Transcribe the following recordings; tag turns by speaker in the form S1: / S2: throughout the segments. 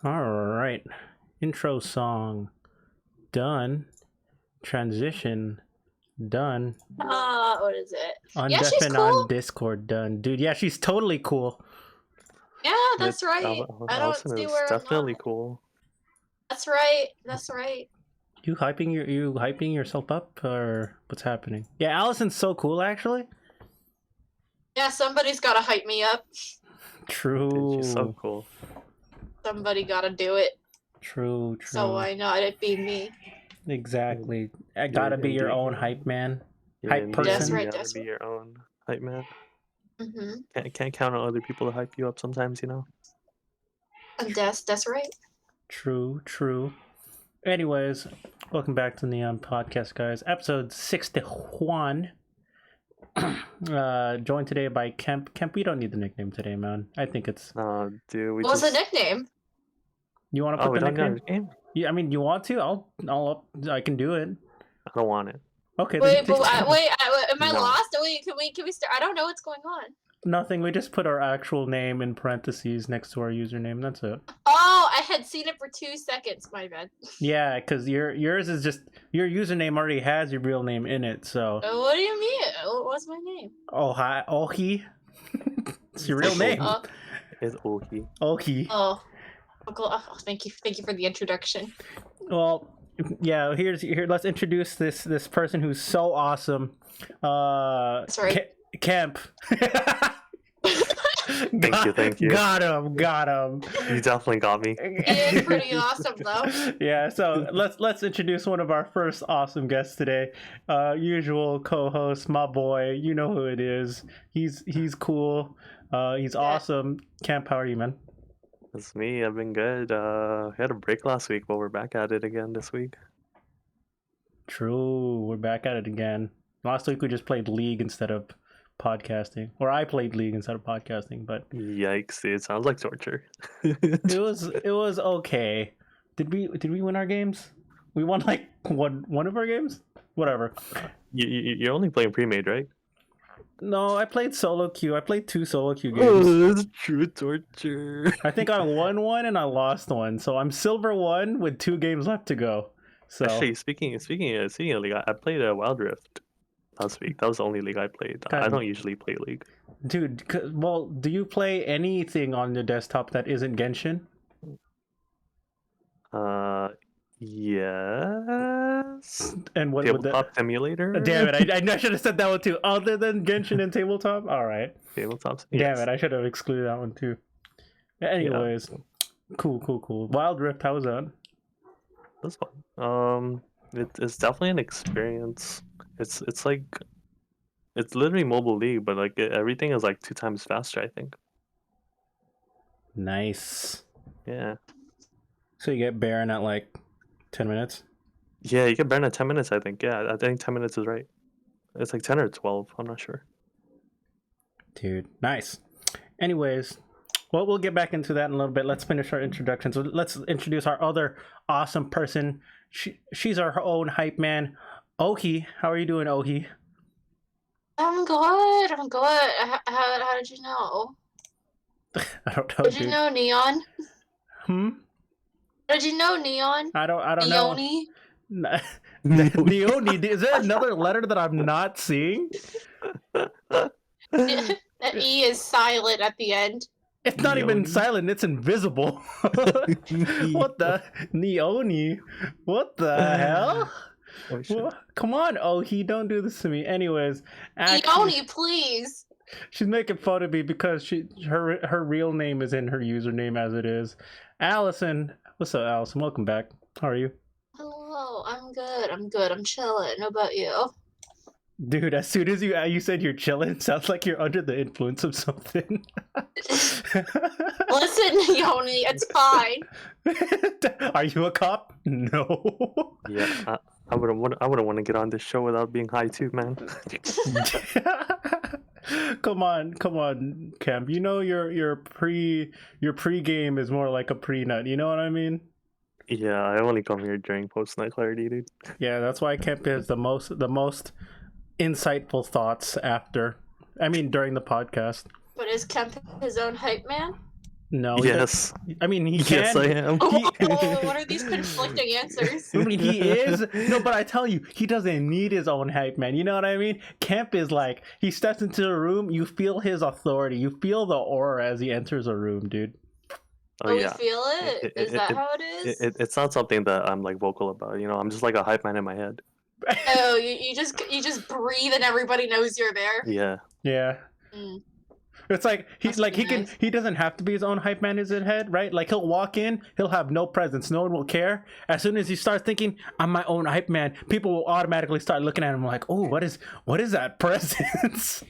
S1: All right. Intro song done. Transition done.
S2: What is it?
S1: On
S2: Yeah,
S1: Deaf
S2: she's
S1: and
S2: cool.
S1: on Discord done. Dude, yeah, she's totally cool.
S2: Yeah, that's right. I don't
S3: Allison
S2: see
S3: is
S2: where I'm
S3: definitely
S2: not.
S3: cool.
S2: That's right. That's right.
S1: You hyping yourself up, or what's happening? Yeah, Allison's so cool actually.
S2: Yeah, somebody's gotta hype me up.
S1: True.
S3: Dude, she's so cool.
S2: Somebody gotta do it.
S1: True.
S2: So why not it be me?
S1: Exactly. I gotta be your own hype man.
S3: Yeah,
S1: Hype
S3: indeed,
S1: person.
S2: That's right,
S3: You gotta
S2: that's
S3: be
S2: right.
S3: your own hype man.
S2: Mm-hmm.
S3: Can't count on other people to hype you up sometimes, you know?
S2: And that's right.
S1: True. Anyways, welcome back to the Neon Podcast, guys. Episode 61. Joined today by Kemp. Kemp, we don't need the nickname today, man. I think it's...
S3: Dude, we
S2: What was
S3: just...
S2: the nickname?
S1: You want to put
S3: we
S1: the
S3: don't got a
S1: nickname?
S3: nickname?
S1: Yeah, I mean, you want to? I can do it.
S3: I don't want it.
S1: Okay.
S2: Wait,
S1: then-
S2: am I
S3: No.
S2: lost? Wait, can we start? I don't know what's going on.
S1: Nothing. We just put our actual name in parentheses next to our username. That's it.
S2: Oh, I had seen it for 2 seconds. My bad.
S1: Yeah, because yours is just your username already has your real name in it. So.
S2: What do you mean? What's my name?
S1: Oh hi, Ohi. It's your real name.
S3: It's Ohi.
S1: Ohi.
S2: Oh, thank you for the introduction.
S1: Well, yeah. Here. Let's introduce this person who's so awesome.
S2: That's right.
S1: Kemp.
S3: Thank you.
S1: Got him.
S3: You definitely got me.
S2: It's pretty awesome though.
S1: Yeah, so let's introduce one of our first awesome guests today. Usual co-host, my boy. You know who it is. He's cool. He's awesome. Kemp, how are you, man?
S3: It's me. I've been good. We had a break last week, but we're back at it again this week.
S1: True, we're back at it again. Last week we just played League instead of podcasting, or I played League instead of podcasting, but
S3: Yikes, dude! It sounds like torture.
S1: it was okay. Did we win our games? We won like one of our games. Whatever.
S3: You're only playing pre-made, right?
S1: No, I played solo queue. I played 2 solo queue games.
S3: Oh, that's true torture.
S1: I think I won one and I lost one, so I'm silver 1 with 2 games left to go. So
S3: Actually, speaking of League, I played a Wild Rift last week. That was the only League I played. I don't usually play League.
S1: Dude, well, do you play anything on your desktop that isn't Genshin?
S3: Yes.
S1: And what would
S3: Tabletop Simulator?
S1: Damn it, I should have said that one too. Other than Genshin and Tabletop? Alright.
S3: Tabletop.
S1: Damn it, I should have excluded that one too. Anyways, cool. Wild Rift, how was that?
S3: That's fun. It's definitely an experience. It's like it's literally mobile League, but like everything is like 2 times faster, I think.
S1: Nice.
S3: Yeah.
S1: So you get Baron at like 10 minutes?
S3: Yeah, you can burn at 10 minutes, I think. Yeah, I think 10 minutes is right. It's like 10 or 12. I'm not sure.
S1: Dude, nice. Anyways, well, we'll get back into that in a little bit. Let's finish our introduction. So let's introduce our other awesome person. She's our own hype man, Ohi. How are you doing, Ohi?
S2: I'm good. I'm good. How did you know?
S1: I don't know,
S2: Did you
S1: dude.
S2: know Neon?
S1: Hmm.
S2: How did you know Neon?
S1: I don't know.
S2: Neoni?
S1: Neoni, is there another letter that I'm not seeing?
S2: That E is silent at the end.
S1: It's not even
S3: Neoni?
S1: silent, it's invisible. What the? Neoni? What the hell?
S3: Oh, shit.
S1: Come on, Ohi, don't do this to me. Anyways, actually,
S2: Neoni, please.
S1: she's making fun of me because her real name is in her username as it is. Allison, what's up, Allison? Welcome back. How are you?
S2: Hello, I'm good. I'm good. I'm chilling. How about you?
S1: Dude, as soon as you said you're chilling, sounds like you're under the influence of something.
S2: Listen, Neoni, it's fine.
S1: Are you a cop? No.
S3: Yeah, I wouldn't want to get on this show without being high too, man.
S1: Come on, Kemp. You know your pre-game is more like a pre-nut. You know what I mean?
S3: Yeah, I only come here during post-night clarity, dude.
S1: Yeah, that's why Kemp has the most insightful thoughts during the podcast.
S2: But is Kemp his own hype man?
S1: No.
S3: Yes.
S1: I mean, he can.
S3: Yes, I am.
S2: Oh, what are these conflicting answers?
S1: I mean, he is. No, but I tell you, he doesn't need his own hype, man. You know what I mean? Kemp is like, he steps into the room, you feel his authority. You feel the aura as he enters a room, dude.
S3: Oh,
S2: We
S3: yeah.
S2: feel it? Is that how it is?
S3: It's not something that I'm like vocal about. You know, I'm just like a hype man in my head.
S2: Oh, you just breathe and everybody knows you're there.
S3: Yeah.
S1: Yeah.
S2: Mm.
S1: It's like
S2: Must be nice.
S1: he doesn't have to be his own hype man in his head, right? Like he'll walk in, he'll have no presence, no one will care. As soon as he starts thinking, I'm my own hype man, people will automatically start looking at him like, oh, what is that presence?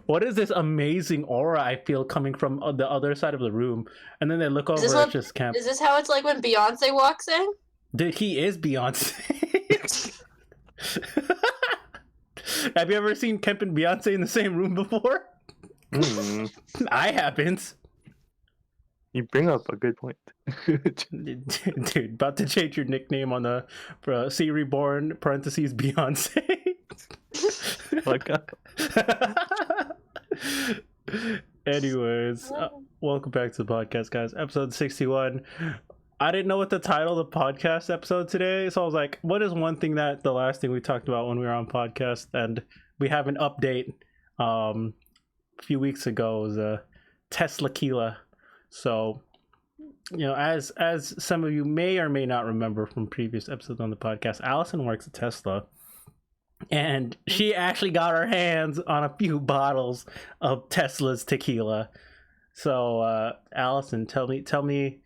S1: What is this amazing aura I feel coming from the other side of the room? And then they look over
S2: this
S1: at
S2: what-
S1: just Kemp.
S2: Is this how it's like when Beyonce walks in?
S1: Dude, he is Beyonce. Have you ever seen Kemp and Beyonce in the same room before?
S3: Mm,
S1: I haven't.
S3: you bring up a good point.
S1: Dude, about to change your nickname on the C Reborn parentheses Beyonce.
S3: Like,
S1: Anyways, welcome back to the podcast, guys. Episode 61. I didn't know what the title of the podcast episode today, so I was like, what is one thing that the last thing we talked about when we were on podcast? And we have an update a few weeks ago was Teslaquila. So, you know, as some of you may or may not remember from previous episodes on the podcast, Allison works at Tesla. And she actually got her hands on a few bottles of Tesla's tequila. So, Allison, tell me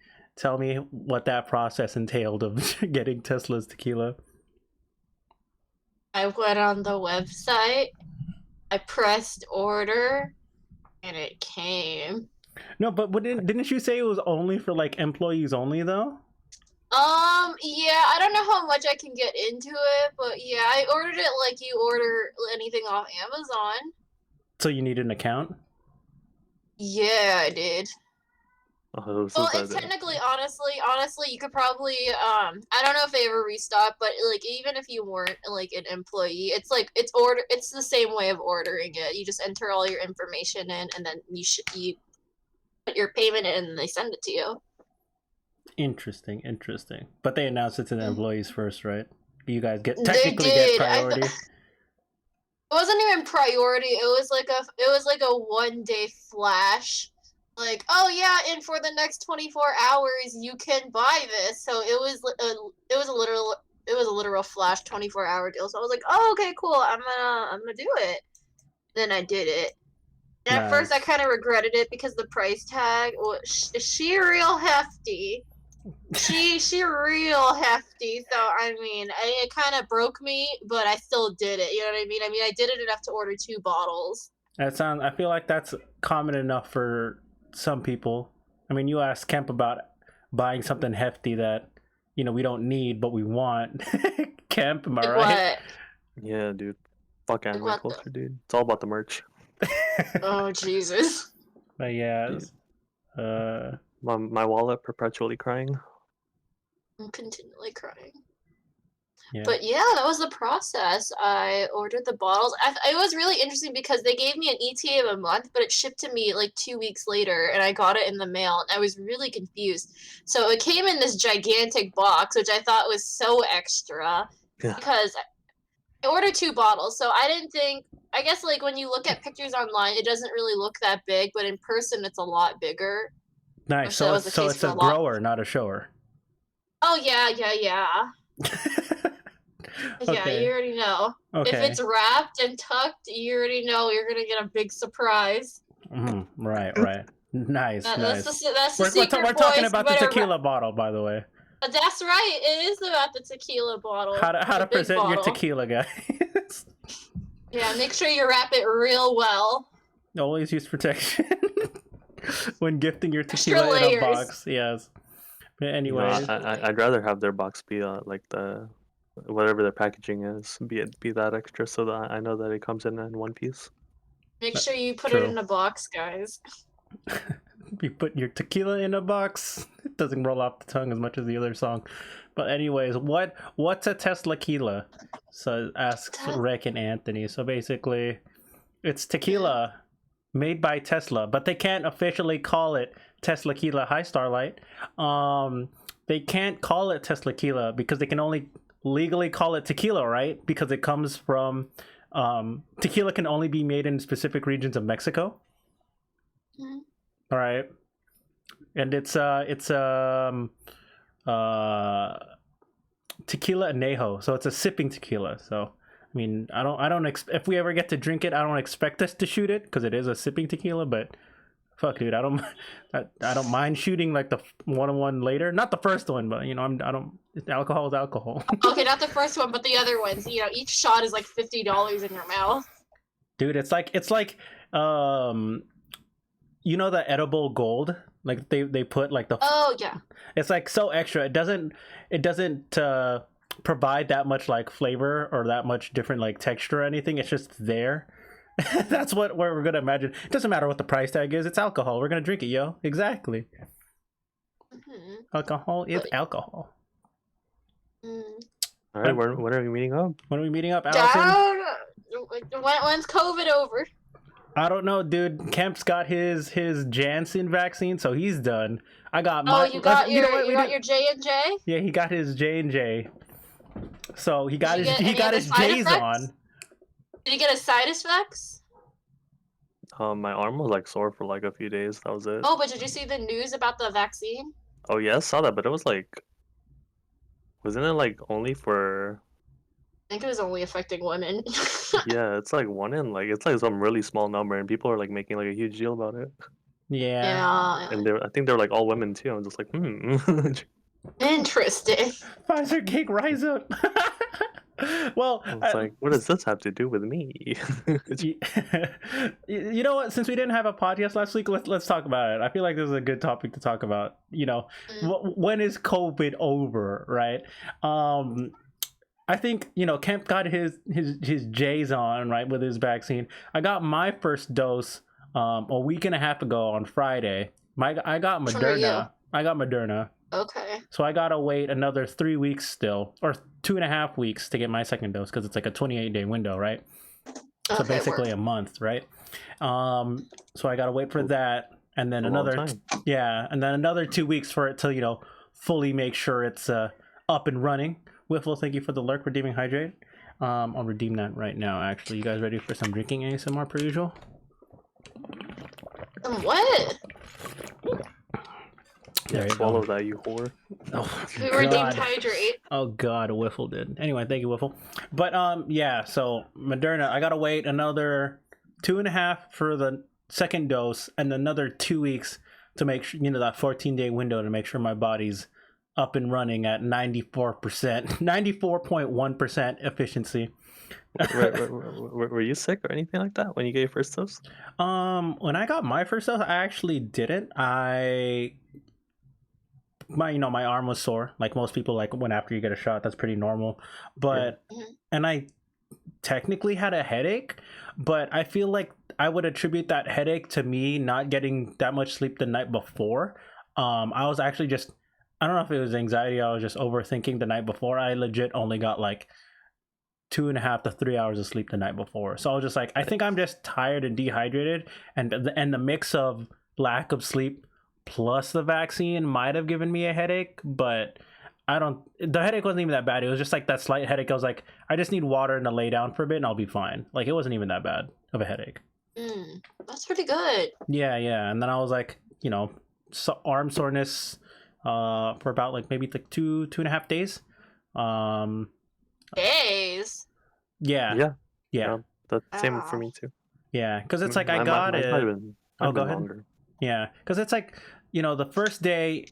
S1: what that process entailed of getting Tesla's tequila.
S2: I went on the website, I pressed order, and it came.
S1: No, but didn't you say it was only for like employees only though?
S2: Yeah, I don't know how much I can get into it, but yeah, I ordered it like you order anything off Amazon.
S1: So you need an account?
S2: Yeah, I did.
S3: oh, this
S2: Well,
S3: is
S2: it's
S3: bad.
S2: technically, honestly, you could probably, I don't know if they ever restock, but like even if you weren't like an employee, it's like it's the same way of ordering it. You just enter all your information in, and then you put your payment in, and they send it to you.
S1: Interesting. But they announced it to the employees first, right? You guys
S2: They
S1: technically get
S2: did.
S1: priority.
S2: It wasn't even priority. It was like a 1-day flash. Like, oh yeah, and for the next 24 hours you can buy this. So it was a literal flash 24-hour deal. So I was like, oh, okay, cool. I'm gonna do it. Then I did it. And at first I
S1: Nice.
S2: kind of regretted it because the price tag was she real hefty. She real hefty. So I mean, it kind of broke me, but I still did it. You know what I mean? I mean, I did it enough to order 2 bottles.
S1: I feel like that's common enough for some people. I mean, you asked Kemp about buying something hefty that we don't need, but we want. Kemp, am I
S2: Like
S1: right?
S2: what?
S3: Yeah, dude. Fuck
S2: Like
S3: anime
S2: what the?
S3: culture, dude. It's all about the merch.
S2: Oh Jesus!
S1: But yeah,
S3: Dude,
S1: uh,
S3: my wallet perpetually crying.
S2: I'm continually crying.
S1: yeah.
S2: But yeah, that was the process. I ordered the bottles. It was really interesting because they gave me an ETA of a month, but it shipped to me like 2 weeks later, and I got it in the mail, and I was really confused. So it came in this gigantic box, which I thought was so extra
S3: Yeah.
S2: because I ordered 2 bottles, so I didn't think. I guess like when you look at pictures online, it doesn't really look that big, but in person, it's a lot bigger.
S1: Nice.
S2: Which
S1: So
S2: that was the case
S1: it's
S2: for
S1: a
S2: a lot.
S1: grower, not a shower.
S2: Oh yeah. Yeah,
S1: Okay.
S2: you already know. If
S1: Okay.
S2: it's wrapped and tucked, you already know you're gonna get a big surprise.
S1: Right. Nice.
S2: That's
S1: Nice.
S2: the
S1: We're
S2: secret,
S1: talking
S2: boys. You
S1: about the
S2: better.
S1: tequila bottle, by the way.
S2: That's right. It is about the tequila bottle.
S1: How
S2: the
S1: to
S2: big
S1: present your
S2: bottle.
S1: tequila, guys.
S2: Yeah, make sure you wrap it real well.
S1: Always use protection when gifting your
S2: Extra
S1: tequila in a
S2: layers.
S1: box. Yes. But
S3: You know,
S1: anyways,
S3: I'd rather have their box be like the whatever their packaging is, be that extra, so that I know that it comes in one piece.
S2: Make sure you put
S1: True.
S2: it in a box, guys.
S1: you put your tequila in a box. It doesn't roll off the tongue as much as the other song. But anyways, what's a Teslaquila? So asks Rick and Anthony. So basically, it's tequila made by Tesla, but they can't officially call it Teslaquila. Hi, Starlight. They can't call it Teslaquila because they can only legally call it tequila, right? Because it comes from tequila can only be made in specific regions of Mexico.
S2: Mhm.
S1: All right, and it's tequila anejo, so it's a sipping tequila. So I mean, I don't if we ever get to drink it, I don't expect us to shoot it because it is a sipping tequila. But fuck, dude, I don't mind shooting like the one later. Not the first one, but I don't. Alcohol is alcohol.
S2: Okay, not the first one, but the other ones. You know, each shot is like $50 in your mouth.
S1: Dude, it's like the edible gold, like they put like the.
S2: Oh yeah.
S1: It's like so extra. It doesn't provide that much like flavor or that much different like texture or anything. It's just there. That's what we're gonna imagine. It doesn't matter what the price tag is. It's alcohol. We're gonna drink it, yo. Exactly.
S2: Mm-hmm.
S1: Alcohol is alcohol.
S3: All right, when are we meeting up?
S1: When are we meeting up, Allison?
S2: When's COVID over?
S1: I don't know, dude. Kemp's got his Janssen vaccine, so he's done. I got my.
S2: Oh, you got
S1: you know what,
S2: your J&J?
S1: Yeah, he got his J&J. So he got
S2: Did you
S1: his
S2: get any
S1: J's
S2: other side effects?
S1: on.
S2: Did you get a side effects?
S3: My arm was like sore for like a few days. That was it.
S2: Oh, but did you see the news about the vaccine?
S3: Oh yeah, I saw that, but it was like, wasn't it like only for?
S2: I think it was only affecting women.
S3: Yeah, it's like one in like it's like some really small number, and people are like making like a huge deal about it.
S1: Yeah.
S2: Yeah.
S3: And I think they're like all women too. I'm just like,
S2: Interesting.
S1: Pfizer cake, rise up. Well,
S3: it's like, what does this have to do with me?
S1: you know what? Since we didn't have a podcast last week, let's talk about it. I feel like this is a good topic to talk about. When is COVID over, right? I think Kemp got his J's on, right, with his vaccine. I got my first dose a week and a half ago on Friday. I got Moderna. I got Moderna.
S2: Okay.
S1: So I gotta wait another 3 weeks still, or 2.5 weeks to get my second dose because it's like a 28-day window, right? So basically a month, right? So I gotta wait for that, and then another and then another 2 weeks for it to fully make sure it's up and running. Wiffle, thank you for the lurk, redeeming hydrate. I'll redeem that right now. Actually, you guys ready for some drinking ASMR per usual?
S2: What?
S1: There you
S3: swallow
S1: go.
S3: that, you whore.
S1: Oh,
S2: We redeemed hydrate.
S1: Oh god, Wiffle did. Anyway, thank you, Wiffle. But yeah, so Moderna, I gotta wait another 2.5 for the second dose, and another 2 weeks to make sure that 14-day window to make sure my body's up and running at 94%, 94.1% efficiency.
S3: Were you sick or anything like that when you got your first dose?
S1: When I got my first dose, I actually didn't. I my arm was sore, like most people, like when after you get a shot, that's pretty normal. But and I technically had a headache, but I feel like I would attribute that headache to me not getting that much sleep the night before. I was actually just, I don't know if it was anxiety. I was just overthinking the night before. I legit only got like 2.5 to 3 hours of sleep the night before. So I was just like, I think I'm just tired and dehydrated, and the mix of lack of sleep plus the vaccine might have given me a headache, but the headache wasn't even that bad. It was just like that slight headache. I was like, I just need water and to lay down for a bit and I'll be fine. Like, it wasn't even that bad of a headache.
S2: That's pretty good.
S1: Yeah. And then I was like, arm soreness for about like maybe like 2.5 days.
S2: Days?
S1: Yeah.
S3: That's same for me too.
S1: Yeah, because it's like I got it.
S3: Go ahead.
S1: Longer. Yeah, because it's like, the first day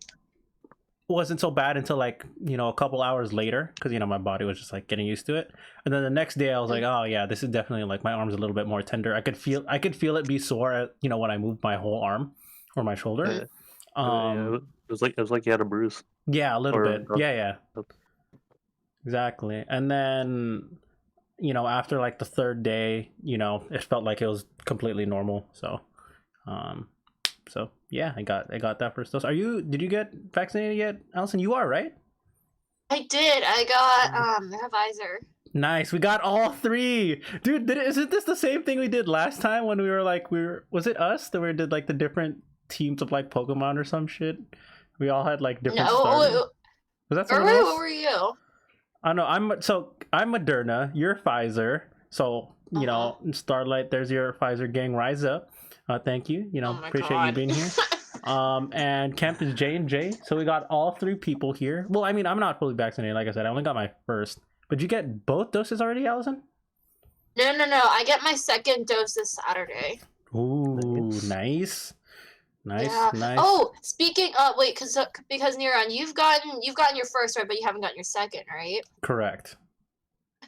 S1: wasn't so bad until like, a couple hours later, because, my body was just like getting used to it. And then the next day I was like, oh yeah, this is definitely like my arm's a little bit more tender. I could feel it be sore, when I moved my whole arm or my shoulder.
S3: It was like you had a bruise.
S1: Yeah, a little bit. Yeah. Exactly. And then, after like the third day, it felt like it was completely normal. So, yeah, I got that first dose. Did you get vaccinated yet, Allison? You are, right?
S2: I did. I got a visor.
S1: Nice. We got all three. Dude, isn't this the same thing we did last time when was it us that we did like the different teams of like Pokemon or some shit? We all had like different starters. Was that someone else?
S2: What were you?
S1: I know. I'm Moderna. You're Pfizer. So Starlight. There's your Pfizer gang. Rise up. Thank you. Appreciate you being here. And Kemp is J&J. So we got all three people here. Well, I mean, I'm not fully vaccinated. Like I said, I only got my first. But you get both doses already, Allison?
S2: No. I get my second dose this Saturday.
S1: Ooh, nice. Nice.
S2: Oh, speaking of, wait, because Neron, you've gotten your first, right, but you haven't gotten your second, right?
S1: Correct.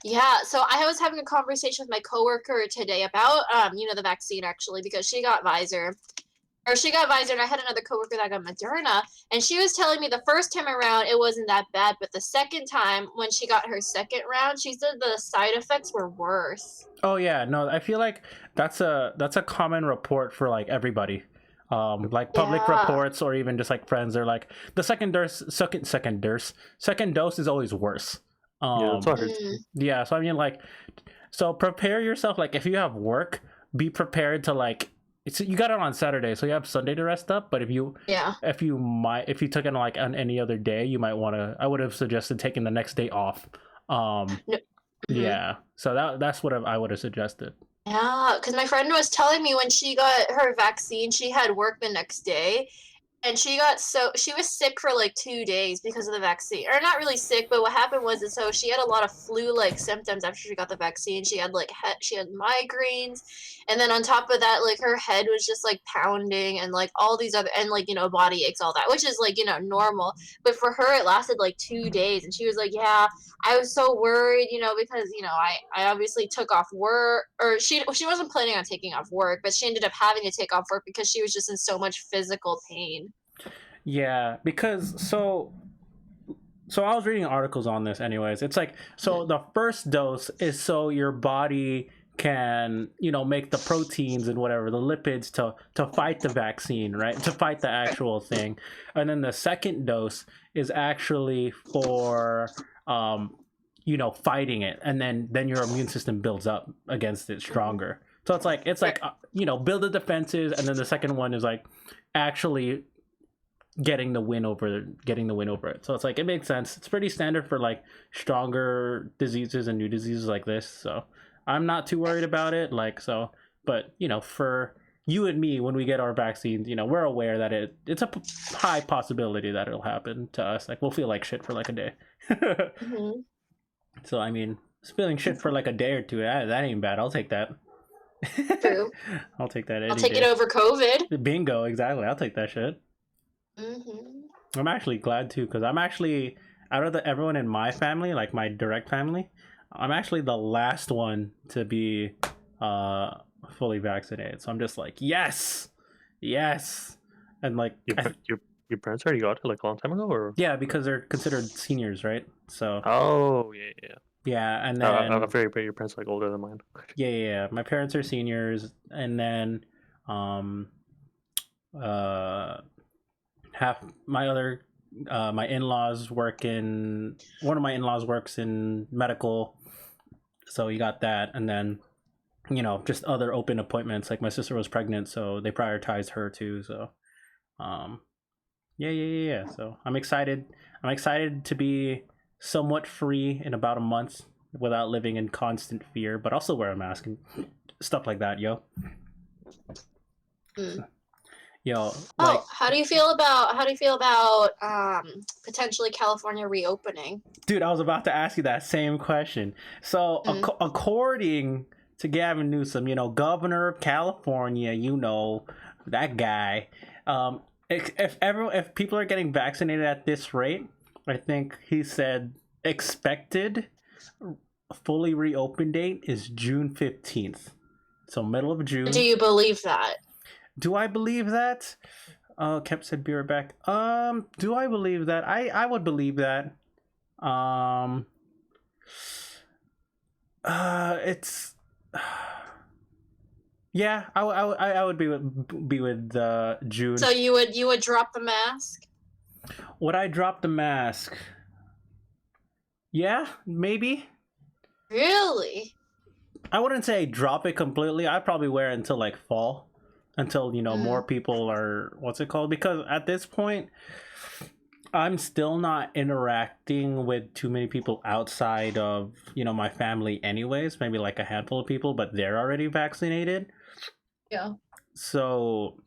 S2: Yeah, so I was having a conversation with my coworker today about the vaccine, actually, because she got Pfizer, and I had another coworker that got Moderna, and she was telling me the first time around it wasn't that bad, but the second time when she got her second round, she said the side effects were worse.
S1: Oh yeah, no, I feel like that's a common report for like everybody. Like public reports or even just like friends are like the second dose is always worse.
S3: That's what I heard.
S1: Yeah, so I mean, like, so prepare yourself. Like, if you have work, be prepared to like. You got it on Saturday, so you have Sunday to rest up. But if you took it like on any other day, you might want to. I would have suggested taking the next day off. Yeah, so that's what I would have suggested.
S2: Yeah, because my friend was telling me when she got her vaccine, she had work the next day, and she was sick for like 2 days because of the vaccine. Or not really sick, but what happened was so she had a lot of flu-like symptoms after she got the vaccine. She had she had migraines, and then on top of that, like her head was just like pounding and like all these other and like body aches, all that, which is like normal. But for her, it lasted like 2 days, and she was like, "Yeah, I was so worried, because I obviously took off work, or she wasn't planning on taking off work, but she ended up having to take off work because she was just in so much physical pain."
S1: Yeah, because so I was reading articles on this anyways. It's like, so the first dose is so your body can, make the proteins and whatever, the lipids to fight the vaccine, right? To fight the actual thing. And then the second dose is actually for fighting it, and then your immune system builds up against it stronger. So it's like build the defenses, and then the second one is like actually getting the win over it. So it's like, it makes sense. It's pretty standard for like stronger diseases and new diseases like this. So I'm not too worried about it. Like, so, but for you and me, when we get our vaccines, we're aware that it's a high possibility that it'll happen to us. Like, we'll feel like shit for like a day. So I mean, feeling shit for like a day or two, that ain't bad. I'll take that.
S2: True.
S1: I'll take that.
S2: I'll take it over COVID.
S1: Bingo, exactly. I'll take that shit. I'm actually glad too, because I'm actually, out of everyone in my family, like my direct family, I'm actually the last one to be fully vaccinated. So I'm just like, yes, and like
S3: you're your parents already got it like a long time ago, or?
S1: Yeah, because they're considered seniors, right? So
S3: Oh, yeah, yeah.
S1: yeah, and
S3: I
S1: then
S3: figured your parents are like older than mine.
S1: yeah. My parents are seniors, and then uh half my other my in-laws work in one of my in-laws works in medical, so you got that, and then just other open appointments. Like my sister was pregnant, so they prioritized her too. So um yeah. So I'm excited to be somewhat free in about a month without living in constant fear, but also wear a mask and stuff like that.
S2: Mm.
S1: Yo,
S2: Oh,
S1: like,
S2: how do you feel about potentially California reopening?
S1: dude, I was about to ask you that same question. So,
S2: Mm.
S1: according to Gavin Newsom, governor of California, that guy. If people are getting vaccinated at this rate, I think he said expected fully reopen date is June 15th. So middle of
S2: Do
S1: June.
S2: you believe that?
S1: Do I believe that? Kemp said be right back. Do I believe that? I would believe that. Um, it's yeah. I would be with June.
S2: So you would drop the mask?
S1: Would I drop the mask? Yeah, maybe.
S2: Really?
S1: I wouldn't say drop it completely. I'd probably wear it until like fall, until more people are what's it called? Because at this point, I'm still not interacting with too many people outside of my family, anyways. Maybe like a handful of people, but they're already vaccinated.
S2: Yeah.
S1: So,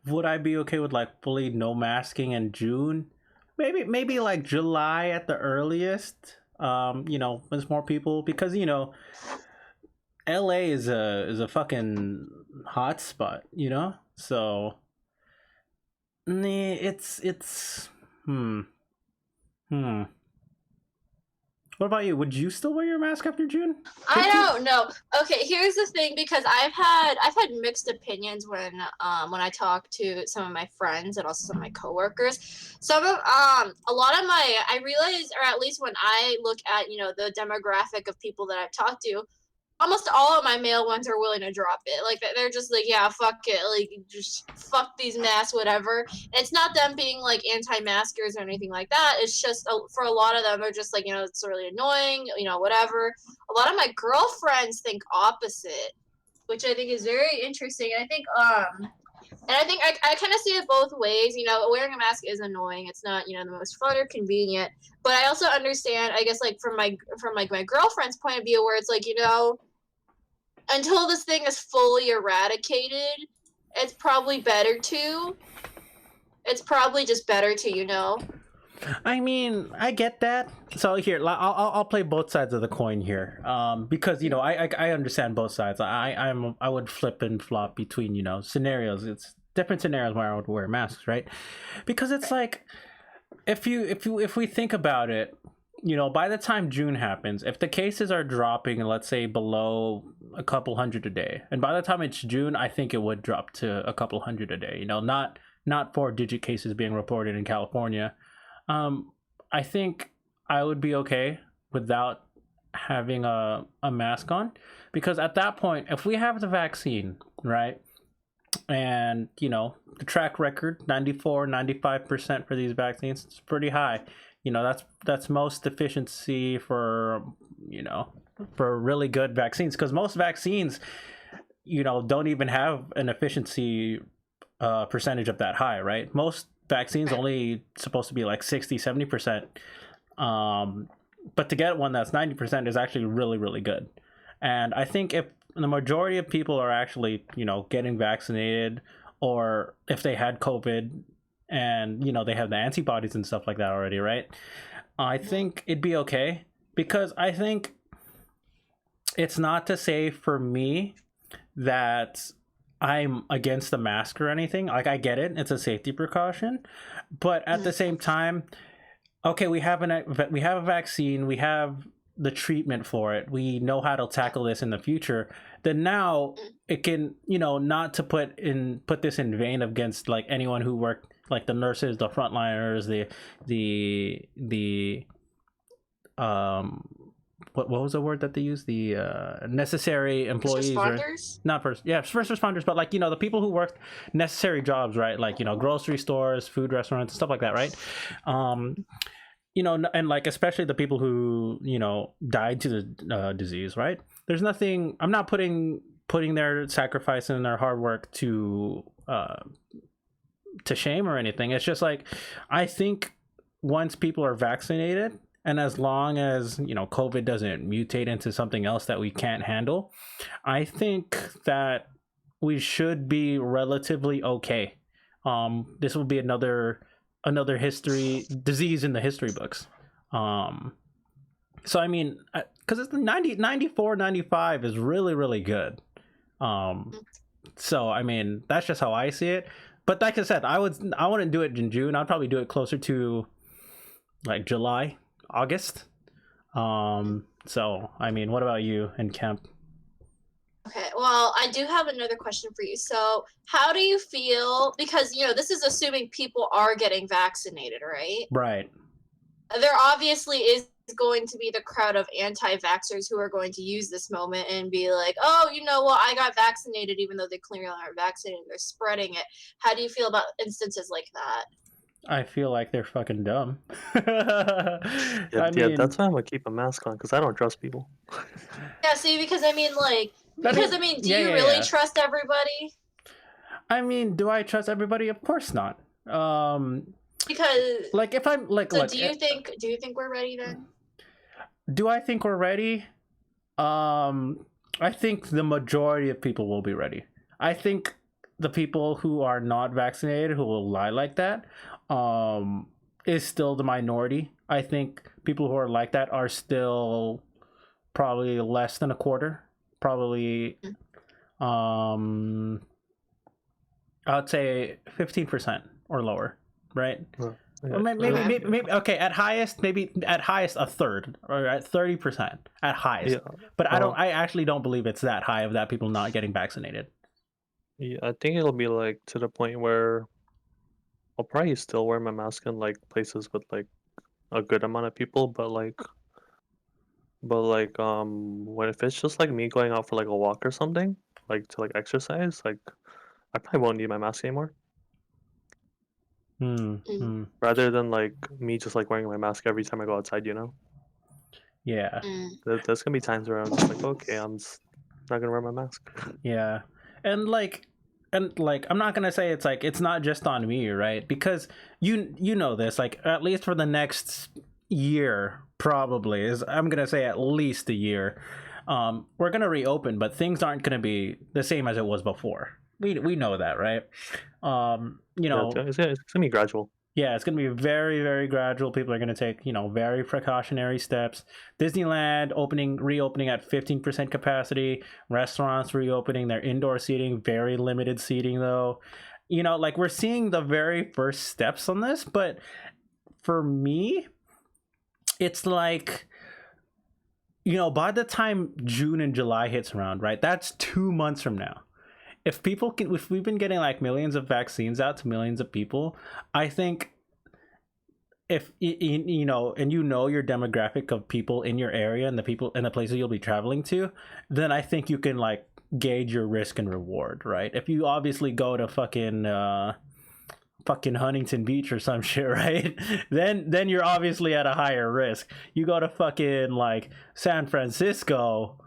S1: would I be okay with like fully no masking in June? Maybe like July at the earliest. There's more people because LA is a fucking hot spot, So it's hmm. What about you? Would you still wear your mask after June 15th?
S2: I don't know. Okay, here's the thing, because I've had mixed opinions when I talk to some of my friends and also some of my coworkers. Some of a lot of I realize, or at least when I look at the demographic of people that I've talked to, almost all of my male ones are willing to drop it. Like they're just like, yeah, fuck it, like just fuck these masks, whatever. And it's not them being like anti-maskers or anything like that. It's just for a lot of them, they're just like, it's really annoying, whatever. A lot of my girlfriends think opposite, which I think is very interesting. And I think I kind of see it both ways. Wearing a mask is annoying. It's not the most fun or convenient. But I also understand, I guess, like from my girlfriend's point of view, where it's like until this thing is fully eradicated, it's probably better to. It's probably just better to.
S1: I mean, I get that. So here, I'll play both sides of the coin here, because I understand both sides. I would flip and flop between scenarios. It's different scenarios where I would wear masks, right? Because it's like if we think about it, by the time June happens, if the cases are dropping, let's say below a couple hundred a day, and by the time it's June, I think it would drop to a couple hundred a day. Not 4-digit cases being reported in California. I think I would be okay without having a mask on, because at that point, if we have the vaccine, right, and the track record 94-95% for these vaccines, it's pretty high. That's most efficiency for really good vaccines, because most vaccines don't even have an efficiency percentage of that high, right? Most vaccines only supposed to be like 60-70%, but to get one that's 90% is actually really, really good. And I think if the majority of people are actually getting vaccinated, or if they had COVID and they have the antibodies and stuff like that already, right, I think it'd be okay. Because I think it's not to say for me that I'm against the mask or anything. Like, I get it, it's a safety precaution, but at the same time, okay, we have a vaccine, we have the treatment for it, we know how to tackle this in the future. Then now it can not to put this in vain against like anyone who worked like the nurses, the frontliners, the what was the word that they use? The necessary employees, or
S2: Responders?
S1: not first, yeah, first responders, but like the people who work necessary jobs, right? Like grocery stores, food restaurants, stuff like that, right? And like especially the people who died to the disease, right? There's nothing. I'm not putting their sacrifice and their hard work to shame or anything. It's just like I think once people are vaccinated, and as long as COVID doesn't mutate into something else that we can't handle, I think that we should be relatively okay. This will be another history disease in the history books. So I mean, because it's 94, 95 is really, really good. So I mean, that's just how I see it. But like I said, I wouldn't do it in June. I'd probably do it closer to like July, August. So I mean, what about you and Kemp?
S2: Okay, well, I do have another question for you. So, how do you feel? Because, this is assuming people are getting vaccinated, right?
S1: Right.
S2: There obviously is going to be the crowd of anti-vaxxers who are going to use this moment and be like, oh, I got vaccinated, even though they clearly aren't vaccinated. They're spreading it. How do you feel about instances like that?
S1: I feel like they're fucking dumb.
S3: Yeah, that's why I'm gonna keep a mask on, because I don't trust people.
S2: Yeah, see, because do you really trust everybody?
S1: I mean, do I trust everybody? Of course not.
S2: Because
S1: like if I'm like,
S2: so
S1: look,
S2: do you think we're ready then?
S1: Do I think we're ready? I think the majority of people will be ready. I think the people who are not vaccinated, who will lie like that, is still the minority. I think people who are like that are still probably less than a quarter. Probably, I'd say 15% or lower, right?
S3: Yeah.
S1: Or maybe okay. At highest a third, or at 30% at highest.
S3: Yeah.
S1: But I actually don't believe it's that high of that people not getting vaccinated.
S3: Yeah, I think it'll be like to the point where I'll probably still wear my mask in like places with like a good amount of people, but when if it's just like me going out for like a walk or something, like to like exercise, like I probably won't need my mask anymore. Rather than like me just like wearing my mask every time I go outside,
S1: Yeah.
S3: There's gonna be times where I'm just like, okay, I'm just not gonna wear my mask.
S1: Yeah. And I'm not gonna say it's not just on me, right? Because you know this, like at least for the next year, probably I'm gonna say at least a year, we're gonna reopen, but things aren't gonna be the same as it was before. We know that, right?
S3: It's gonna be gradual.
S1: Yeah, it's going to be very, very gradual. People are going to take, very precautionary steps. Disneyland reopening at 15% capacity. Restaurants reopening their indoor seating, very limited seating though. Like we're seeing the very first steps on this, but for me, it's like, by the time June and July hits around, right? That's 2 months from now. If we've been getting like millions of vaccines out to millions of people, I think if and your demographic of people in your area and the people and the places you'll be traveling to, then I think you can like gauge your risk and reward, right? If you obviously go to fucking Huntington Beach or some shit, right? Then you're obviously at a higher risk. You go to fucking like San Francisco,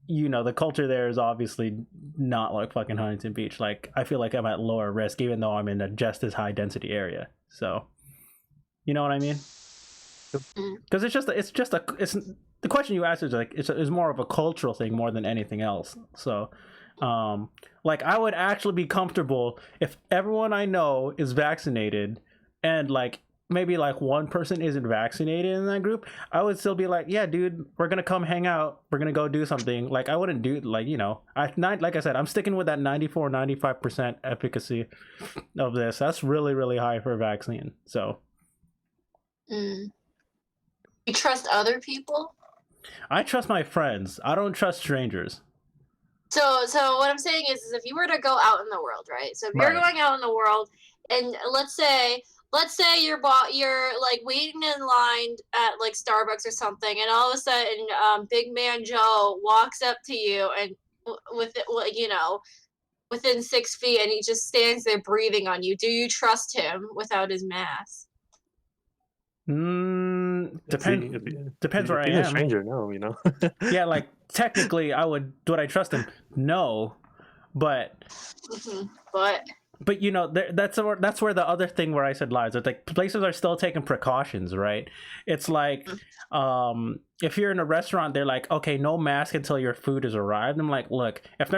S1: the culture there is obviously not like fucking Huntington Beach. Like I feel like I'm at lower risk even though I'm in a just as high density area. So you know what I mean? Because it's the question you asked is like it's more of a cultural thing more than anything else. So like I would actually be comfortable if everyone I know is vaccinated and like maybe like one person isn't vaccinated in that group. I would still be like, yeah, dude, we're gonna come hang out, we're gonna go do something. Like I wouldn't do like like I said, I'm sticking with that 94-95% efficacy of this. That's really, really high for a vaccine. So
S2: you trust other people?
S1: I trust my friends. I don't trust strangers.
S2: So what I'm saying is if you were to go out in the world, right? So if you're going out in the world and let's say you're like waiting in line at like Starbucks or something, and all of a sudden, Big Man Joe walks up to you and within 6 feet, and he just stands there breathing on you. Do you trust him without his mask?
S1: Depends where I
S3: Being a
S1: am.
S3: stranger, no, you know.
S1: Yeah, like technically, would I trust him? No, but
S2: But
S1: you know, that's where the other thing where I said lies. It's like places are still taking precautions, right? It's like, if you're in a restaurant, they're like, okay, no mask until your food is arrived. I'm like, look, if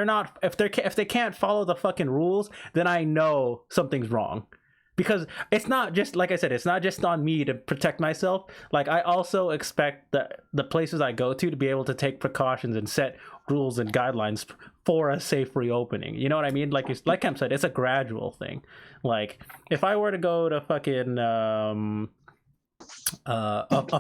S1: they can't follow the fucking rules, then I know something's wrong. Because it's not just, like I said, it's not just on me to protect myself. Like, I also expect the places I go to be able to take precautions and set rules and guidelines for a safe reopening. You know what I mean? Like Kemp said, it's a gradual thing. Like, if I were to go to fucking a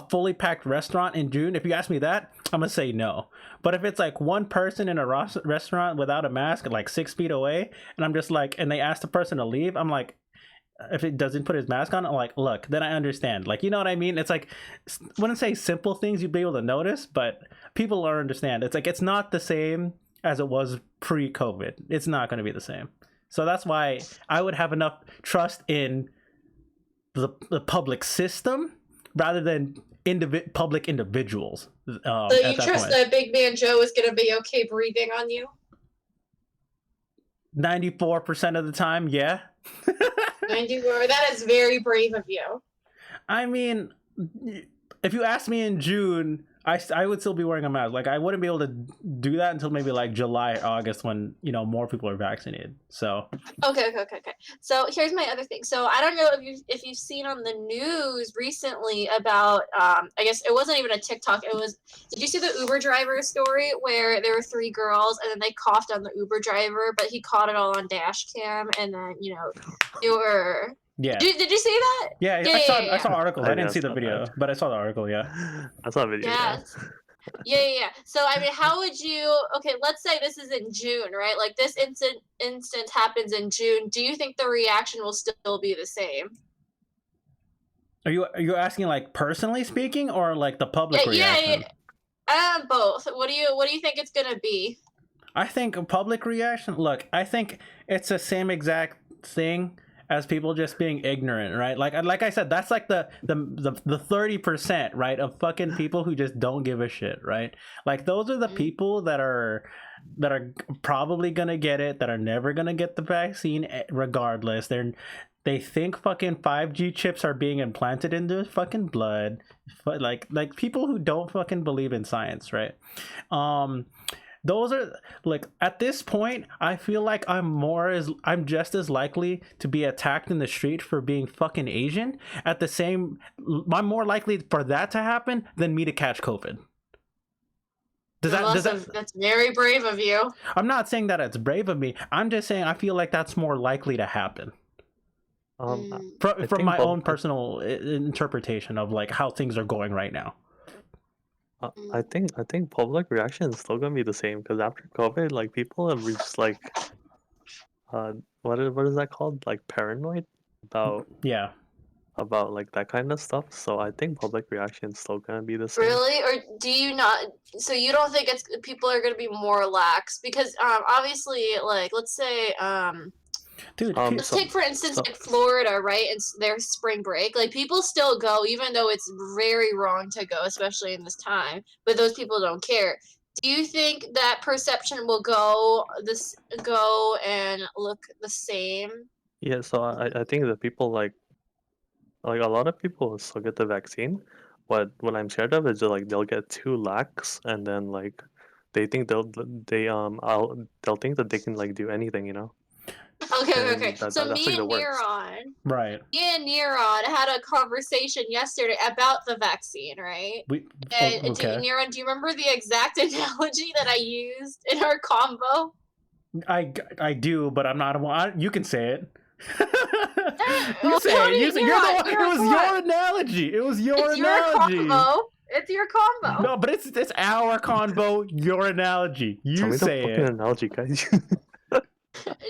S1: fully packed restaurant in June, if you ask me that, I'm gonna say no. But if it's like one person in a restaurant without a mask, like 6 feet away, and I'm just like, and they ask the person to leave, I'm like, if it doesn't put his mask on, I'm like, look, then I understand. Like, you know what I mean? It's like, I wouldn't say simple things you'd be able to notice, but people will understand. It's like, it's not the same as it was pre-COVID. It's not going to be the same. So that's why I would have enough trust in the public system rather than public individuals.
S2: So you trust that Big Man Joe is going to be okay breathing on you?
S1: 94% of the time, yeah.
S2: 94. That is very brave of you.
S1: I mean, if you asked me in June, I would still be wearing a mask. Like, I wouldn't be able to do that until maybe like July, August, when, you know, more people are vaccinated. So
S2: okay. So here's my other thing. So I don't know if you've seen on the news recently about I guess it wasn't even a TikTok. It was, did you see the Uber driver story where there were 3 girls and then they coughed on the Uber driver, but he caught it all on dash cam, and then they were.
S1: yeah.
S2: Did you see that?
S1: Yeah, I saw articles. I didn't see the video, but I saw the article. Yeah,
S3: I saw a video.
S2: Yeah. So I mean, how would you? Okay, let's say this is in June, right? Like this instance happens in June. Do you think the reaction will still be the same?
S1: Are you asking like personally speaking, or like the public reaction?
S2: Yeah. Both. What do you think it's gonna be?
S1: I think a public reaction. Look, I think it's the same exact thing as people just being ignorant, right? Like I said, that's like the 30%, right, of fucking people who just don't give a shit, right? Like, those are the people that are probably gonna get it, that are never gonna get the vaccine regardless. They think fucking 5G chips are being implanted in their fucking blood, like people who don't fucking believe in science, right? Those are, like, at this point, I feel like I'm just as likely to be attacked in the street for being fucking Asian. I'm more likely for that to happen than me to catch COVID.
S2: That's very brave of you.
S1: I'm not saying that it's brave of me. I'm just saying I feel like that's more likely to happen. From my own personal interpretation of like how things are going right now.
S3: I think public reaction is still gonna be the same, because after COVID, like, people have reached like, what is that called? Like, paranoid about like that kind of stuff. So I think public reaction is still gonna be the same.
S2: Really, or do you not? So you don't think people are gonna be more lax? Because obviously, like, let's say
S1: dude,
S2: let's take for instance like Florida, right? It's their spring break. Like, people still go, even though it's very wrong to go, especially in this time. But those people don't care. Do you think that perception will go and look the same?
S3: Yeah, so I think that people like a lot of people will still get the vaccine. What I'm scared of is that, like, they'll get too lax, and then like they think they'll think that they can like do anything, you know.
S2: Okay. So me and Neron had a conversation yesterday about the vaccine, right? Neron, do you remember the exact analogy that I used in our combo?
S1: I do, but I'm not. You can say it.
S2: You say it. It
S1: was your analogy. It was your analogy.
S2: It's your combo.
S1: No, but it's our combo. Your analogy. You say it.
S3: Analogy, guys.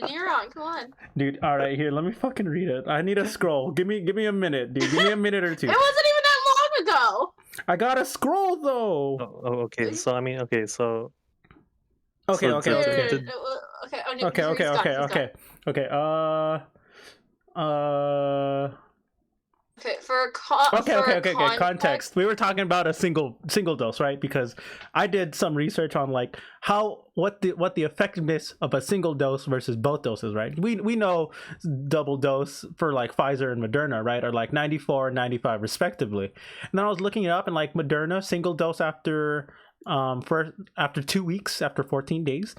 S2: You're wrong. Come on.
S1: Dude, all right, here, let me fucking read it. I need a scroll. Give me a minute, dude. Give me a minute or two.
S2: It wasn't even that long ago.
S1: I got a scroll though.
S3: Okay. So I mean, okay. So.
S1: Okay.
S3: So
S1: Okay.
S3: did-
S1: Okay.
S3: did-
S1: Okay.
S2: Okay,
S1: Context. We were talking about a single dose, right? Because I did some research on like what the effectiveness of a single dose versus both doses, right? We know double dose for like Pfizer and Moderna, right, are like 94 and 95 respectively. And then I was looking it up, and like Moderna single dose after 2 weeks, after 14 days,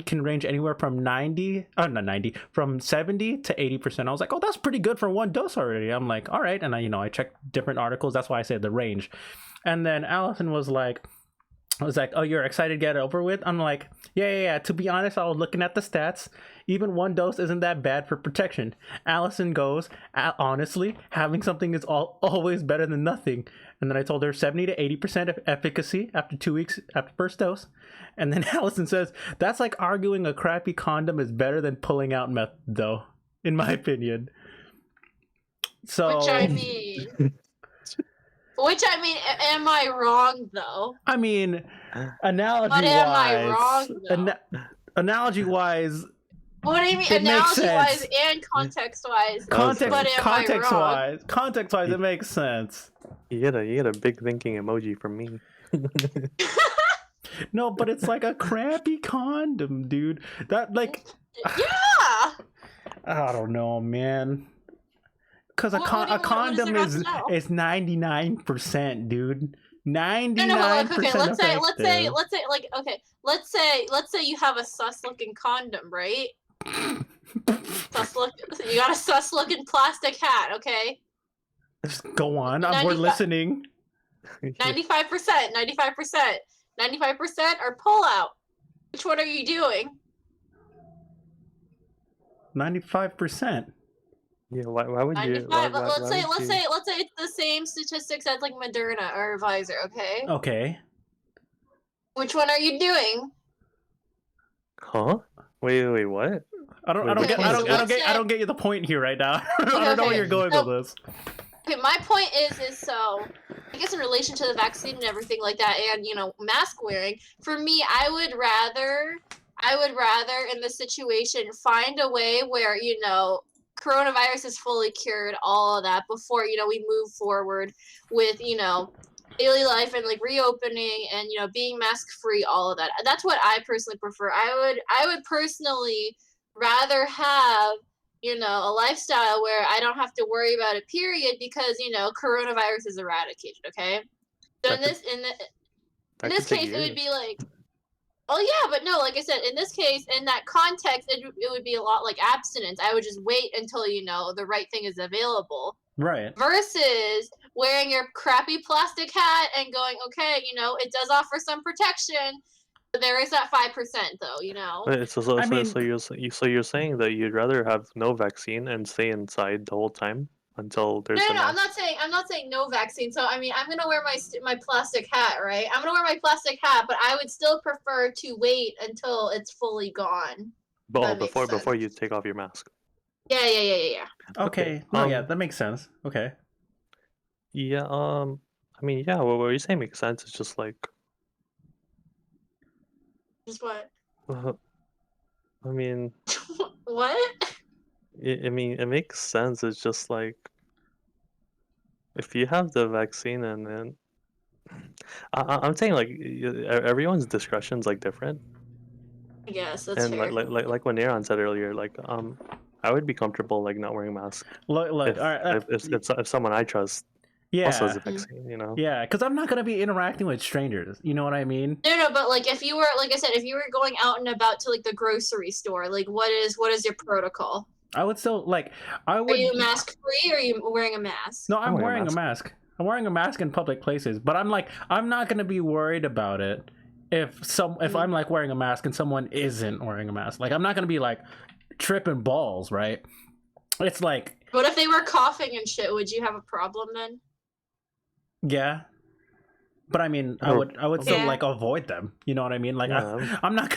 S1: can range anywhere from 70 to 80%. I was like, oh, that's pretty good for one dose already. I'm like, all right. And I checked different articles. That's why I said the range. And then Allison was like, oh, you're excited to get it over with? I'm like, yeah. To be honest, I was looking at the stats. Even one dose isn't that bad for protection. Allison goes, honestly, having something is always better than nothing. And then I told her 70 to 80% of efficacy after 2 weeks after first dose. And then Allison says, that's like arguing a crappy condom is better than pulling out meth, though, in my opinion. So,
S2: which I mean, am I wrong though?
S1: I mean, analogy-wise,
S2: what do you mean, analogy-wise and context-wise?
S1: Context-wise, it makes sense.
S3: You get a big thinking emoji from me.
S1: No, but it's like a crappy condom, dude. That like,
S2: yeah.
S1: I don't know, man. Because a condom is 99%, dude. 99%.
S2: Let's say you have a sus-looking condom, right? You got a sus-looking plastic hat, okay?
S1: Just go on. We're listening.
S2: 95%. 95% are pull out. Which one are you doing?
S1: 95%.
S3: Yeah, why would you?
S2: Let's say it's the same statistics as like Moderna or Pfizer, okay?
S1: Okay.
S2: Which one are you doing?
S3: Huh? Wait, what?
S1: I don't get you the point here right now. I don't know where you're going with this.
S2: Okay, my point is so I guess in relation to the vaccine and everything like that, and mask wearing, for me, I would rather in this situation find a way where coronavirus is fully cured, all of that, before we move forward with daily life and like reopening and being mask free, all of that. That's what I personally prefer. I would personally rather have a lifestyle where I don't have to worry about it, period, because coronavirus is eradicated. Okay, so in this case it would be like, oh yeah, but no, like I said, in this case, in that context, it would be a lot like abstinence. I would just wait until the right thing is available.
S1: Right.
S2: Versus wearing your crappy plastic hat and going, okay, it does offer some protection, but there is that 5% though,
S3: So you're saying that you'd rather have no vaccine and stay inside the whole time until there's
S2: no, I'm not saying no vaccine. So I mean, I'm gonna wear my plastic hat, right? I'm gonna wear my plastic hat, but I would still prefer to wait until it's fully gone.
S3: But before you take off your mask.
S2: Yeah.
S1: Okay. Yeah, that makes sense. Okay.
S3: Yeah. I mean, yeah. What you say makes sense. It's just like.
S2: Just what?
S3: I mean.
S2: What?
S3: I mean, it makes sense. It's just like. If you have the vaccine and then. I'm saying like everyone's discretion's like different.
S2: Yes, that's fair.
S3: And like what Neron said earlier, like I would be comfortable like not wearing a mask.
S1: Look, all right.
S3: If someone I trust also has a vaccine,
S1: Yeah, because I'm not gonna be interacting with strangers. You know what I mean?
S2: No, but like if you were, like I said, if you were going out and about to like the grocery store, like what is your protocol?
S1: I would still Are
S2: you mask free or are you wearing a mask?
S1: No, I'm wearing a mask. I'm wearing a mask in public places, but I'm not gonna be worried about it if I'm like wearing a mask and someone isn't wearing a mask. Like I'm not gonna be like tripping balls, right? It's like.
S2: What if they were coughing and shit? Would you have a problem then?
S1: Yeah. But I mean, I would still like avoid them. You know what I mean? Like
S3: Yeah.
S1: I'm not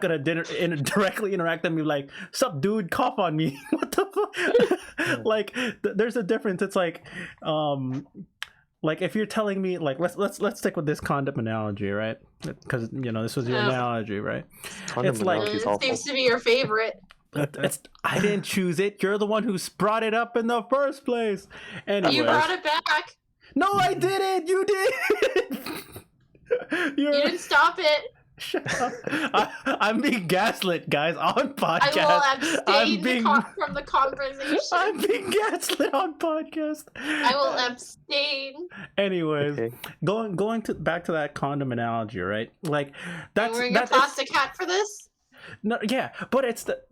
S1: gonna directly interact with them. And be like, "Sup, dude? Cough on me." What the fuck? Like, there's a difference. It's like if you're telling me, like, let's stick with this condom analogy, right? Because this was your analogy, right?
S3: Condom
S1: It's like
S3: analogy is
S2: It
S3: awful.
S2: seems to be your favorite.
S1: I didn't choose it. You're the one who brought it up in the first place. Anyways.
S2: You brought it back.
S1: No, I didn't. You did.
S2: You didn't stop it.
S1: Shut up. I'm being gaslit, guys, on podcast.
S2: I will abstain from the conversation.
S1: I'm being gaslit on podcast.
S2: I will abstain.
S1: Anyways,
S3: Okay.
S1: going back to that condom analogy, right? Like
S2: I'm wearing a plastic hat for this.
S1: No, yeah, but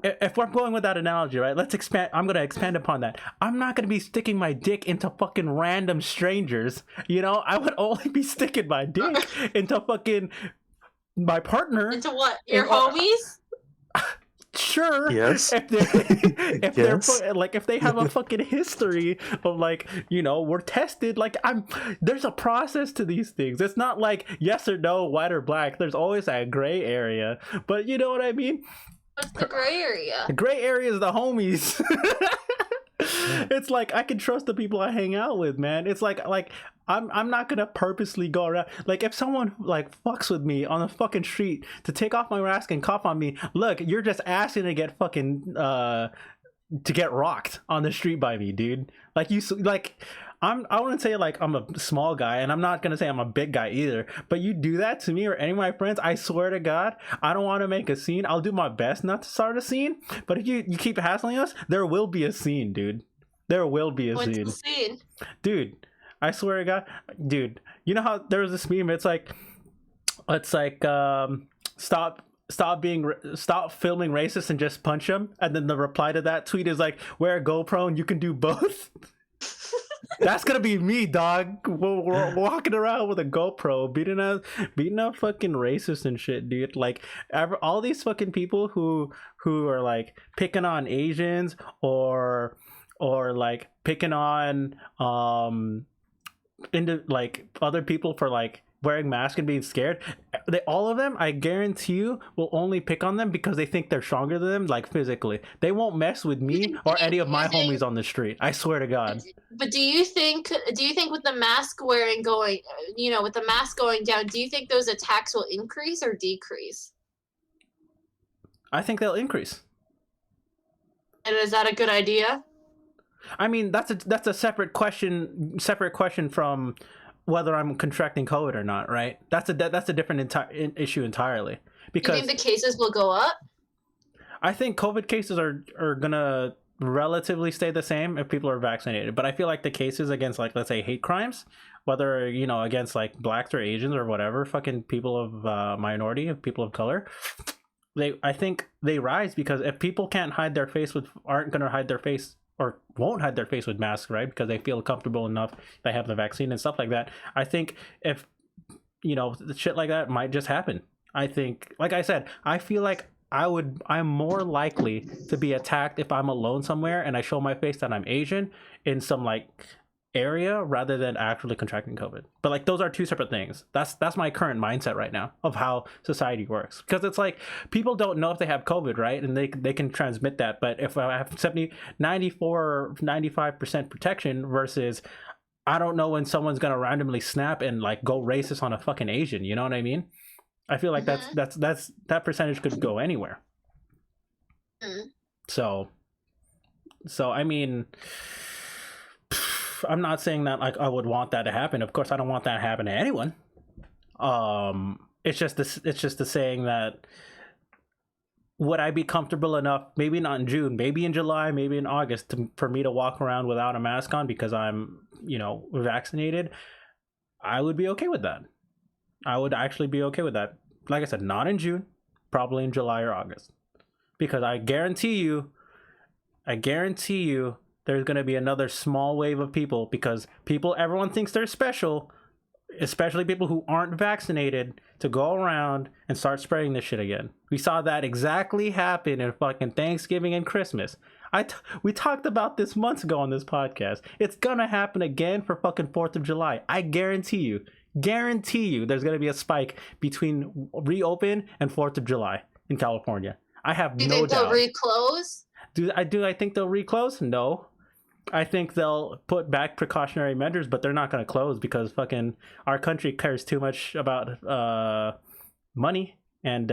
S1: if we're going with that analogy, right? Let's expand. I'm gonna expand upon that. I'm not gonna be sticking my dick into fucking random strangers. I would only be sticking my dick into fucking my partner.
S2: Into what? Your homies?
S1: Sure.
S3: Yes.
S1: If they have a fucking history of we're tested. There's a process to these things. It's not like yes or no, white or black. There's always a gray area. But you know what I mean?
S2: What's the gray area?
S1: The gray area is the homies. It's like I can trust the people I hang out with, man. It's like I'm not gonna purposely go around. Like if someone fucks with me on the fucking street to take off my mask and cough on me, look, you're just asking to get fucking to get rocked on the street by me, dude. I wouldn't say I'm a small guy, and I'm not gonna say I'm a big guy either. But you do that to me or any of my friends, I swear to God, I don't want to make a scene. I'll do my best not to start a scene. But if you keep hassling us, there will be a scene, dude. There will be a
S2: What's
S1: scene.
S2: the scene?
S1: Dude, I swear to God, dude. You know how there was this meme? It's like stop filming racist and just punch them. And then the reply to that tweet is like, wear a GoPro and you can do both. That's gonna be me, dog. We're walking around with a GoPro, beating up fucking racist and shit, dude. All these fucking people who are picking on Asians or picking on other people for wearing masks and being scared. All of them, I guarantee you, will only pick on them because they think they're stronger than them, physically. They won't mess with me or any of my homies on the street. I swear to God.
S2: But do you think with the mask wearing going, with the mask going down, do you think those attacks will increase or decrease?
S1: I think they'll increase.
S2: And is that a good idea?
S1: I mean, that's a separate question from whether I'm contracting COVID or not, right? That's a different issue entirely. Because
S2: you think the cases will go up?
S1: I think COVID cases are gonna relatively stay the same if people are vaccinated. But I feel like the cases against let's say hate crimes, whether against blacks or Asians or whatever, fucking people of minority, people of color, I think they rise because if people aren't gonna hide their face or won't hide their face with masks, right? Because they feel comfortable enough, they have the vaccine and stuff like that. I think if, shit like that might just happen. I think, like I said, I feel like I'm more likely to be attacked if I'm alone somewhere and I show my face that I'm Asian in some area rather than actually contracting COVID. But those are two separate things. That's my current mindset right now of how society works, because it's people don't know if they have COVID, right? And they can transmit that. But if I have 94 or 95% protection versus I don't know when someone's gonna randomly snap and go racist on a fucking Asian, you know what I mean? I feel like that percentage could go anywhere. So I mean, I'm not saying that I would want that to happen. Of course, I don't want that to happen to anyone. It's just the saying that would I be comfortable enough, maybe not in June, maybe in July, maybe in August, for me to walk around without a mask on because I'm vaccinated? I would be okay with that. I would actually be okay with that. Like I said, not in June, probably in July or August, because I guarantee you there's going to be another small wave of people, because everyone thinks they're special, especially people who aren't vaccinated, to go around and start spreading this shit again. We saw that exactly happen in fucking Thanksgiving and Christmas. We talked about this months ago on this podcast. It's gonna happen again for fucking 4th of July. I guarantee you. guarantee you there's going to be a spike between reopen and 4th of July in California. I have
S2: Do you
S1: no
S2: think
S1: doubt.
S2: they'll reclose?
S1: Do I think they'll reclose? No. I think they'll put back precautionary measures, but they're not going to close because fucking our country cares too much about money and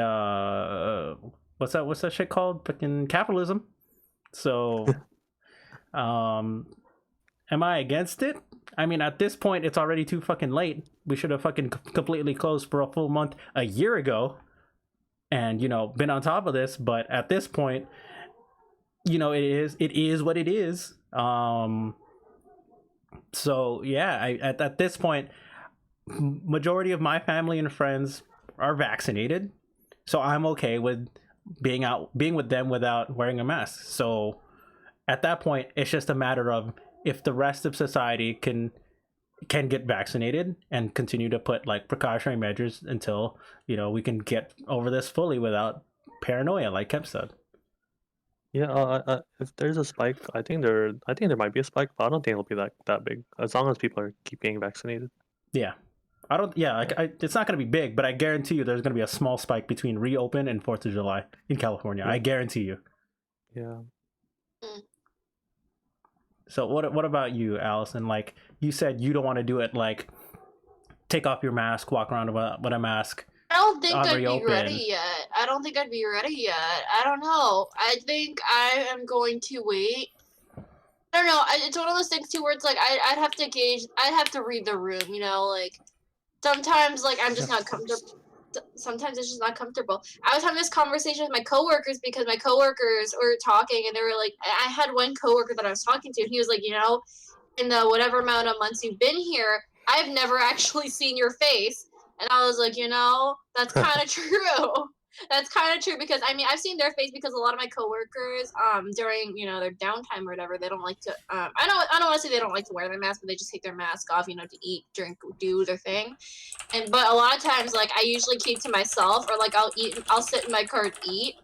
S1: what's that shit called? Fucking capitalism. So am I against it? I mean, at this point it's already too fucking late. We should have fucking completely closed for a full month a year ago and, you know, been on top of this, but at this point, you know, it is what it is. So yeah, at this point, majority of my family and friends are vaccinated, so I'm okay with being with them without wearing a mask. So at that point, it's just a matter of if the rest of society can get vaccinated and continue to put like precautionary measures until, you know, we can get over this fully without paranoia, like Kemp said.
S3: Yeah, if there's a spike, I think there might be a spike, but I don't think it'll be that big as long as people keep getting vaccinated.
S1: Yeah, I don't. Yeah, it's not going to be big, but I guarantee you there's going to be a small spike between reopen and 4th of July in California.
S3: Yeah.
S1: I guarantee you.
S3: Yeah.
S1: So what about you, Allison? Like you said, you don't want to do it. Like take off your mask, walk around with a mask.
S2: I don't think
S1: on
S2: I'd
S1: reopen.
S2: be ready yet. I don't think I'd be ready yet. I don't know. I think I am going to wait. I don't know. It's one of those things too where it's like I'd have to gauge. I'd have to read the room. You know, like sometimes like I'm just not comfortable. Sometimes it's just not comfortable. I was having this conversation with my coworkers because my coworkers were talking and they were like, I had one coworker that I was talking to and he was like, you know, in the whatever amount of months you've been here, I've never actually seen your face. And I was like, you know, that's kind of true. That's kind of true because I mean I've seen their face because a lot of my coworkers during, you know, their downtime or whatever, they don't like to I don't want to say they don't like to wear their mask, but they just take their mask off, you know, to eat, drink, do their thing. But a lot of times like I usually keep to myself or like I'll sit in my car and eat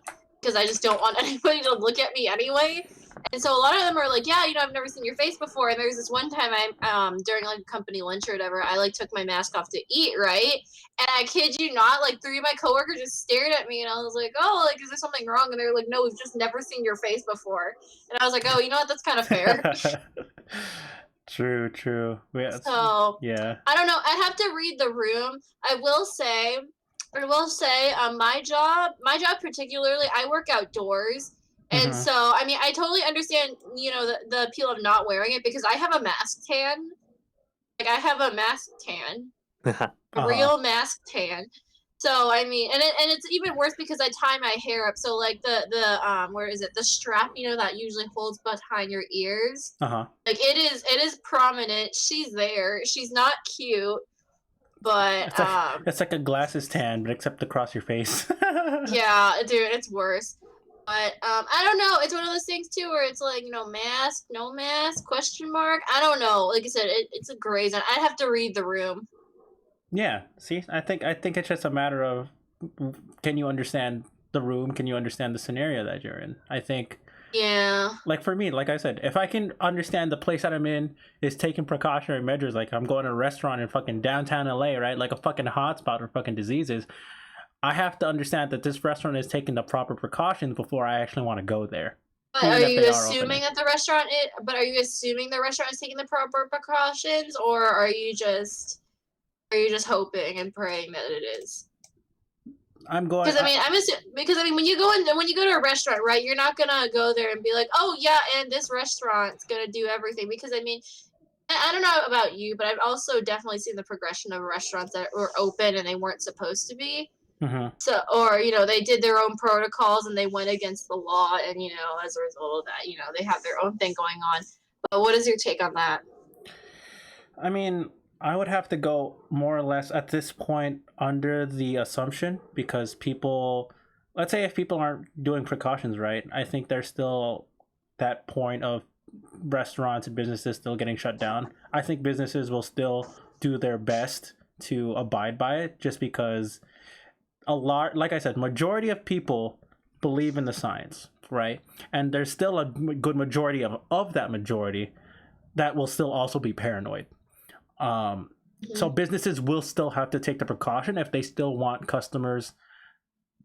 S2: because I just don't want anybody to look at me anyway. And so a lot of them are like, yeah, you know, I've never seen your face before. And there's this one time I during like a company lunch or whatever, I like took my mask off to eat, right? And I kid you not, like 3 of my coworkers just stared at me and I was like, oh, like, is there something wrong? And they were like, no, we've just never seen your face before. And I was like, oh, you know what? That's kind of fair.
S1: True. Yeah.
S2: So
S1: yeah.
S2: I don't know. I have to read the room. I will say, my job particularly, I work outdoors. And so, I mean, I totally understand, you know, the appeal of not wearing it because I have a mask tan. Like, I have a mask tan. A real mask tan. So, I mean, and it's even worse because I tie my hair up. So, like, the where is it? The strap, you know, that usually holds behind your ears. Like, it is prominent. She's there. She's not cute. But,
S1: it's like a glasses tan, but except across your face.
S2: Yeah, dude, it's worse. But I don't know. It's one of those things too, where it's like, you know, mask, no mask, question mark. I don't know. Like I said, it's a gray zone. I'd have to read the room.
S1: Yeah. See, I think it's just a matter of can you understand the room? Can you understand the scenario that you're in? I think.
S2: Yeah.
S1: Like for me, like I said, if I can understand the place that I'm in is taking precautionary measures, like I'm going to a restaurant in fucking downtown LA, right? Like a fucking hotspot for fucking diseases. I have to understand that this restaurant is taking the proper precautions before I actually want to go there.
S2: But are you assuming that the restaurant is taking the proper precautions, or are you just hoping and praying that it is?
S1: I'm going
S2: because I mean when you go to a restaurant, right, you're not gonna go there and be like, oh yeah, and this restaurant's gonna do everything, because I mean I don't know about you, but I've also definitely seen the progression of restaurants that were open and they weren't supposed to be. So, or, you know, they did their own protocols and they went against the law, and, you know, as a result of that, you know, they have their own thing going on. But what is your take on that?
S1: I mean, I would have to go more or less at this point under the assumption, because people, let's say if people aren't doing precautions right, I think there's still that point of restaurants and businesses still getting shut down. I think businesses will still do their best to abide by it, just because like I said, majority of people believe in the science, right? And there's still a good majority of that majority that will still also be paranoid. So businesses will still have to take the precaution if they still want customers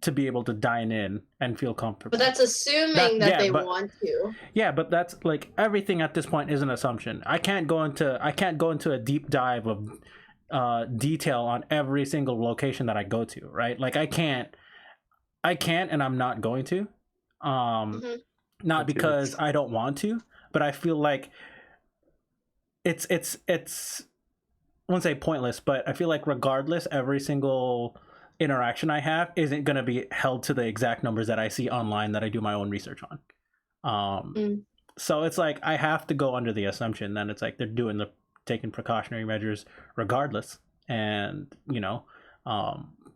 S1: to be able to dine in and feel comfortable.
S2: But that's assuming that they want to.
S1: Yeah, but that's like everything at this point is an assumption. I can't go into a deep dive of detail on every single location that I go to, right? Like I can't and I'm not going to. Not because I don't want to, but I feel like it's I wouldn't say pointless, but I feel like regardless, every single interaction I have isn't going to be held to the exact numbers that I see online that I do my own research on. So it's like I have to go under the assumption that it's like they're taking precautionary measures regardless, and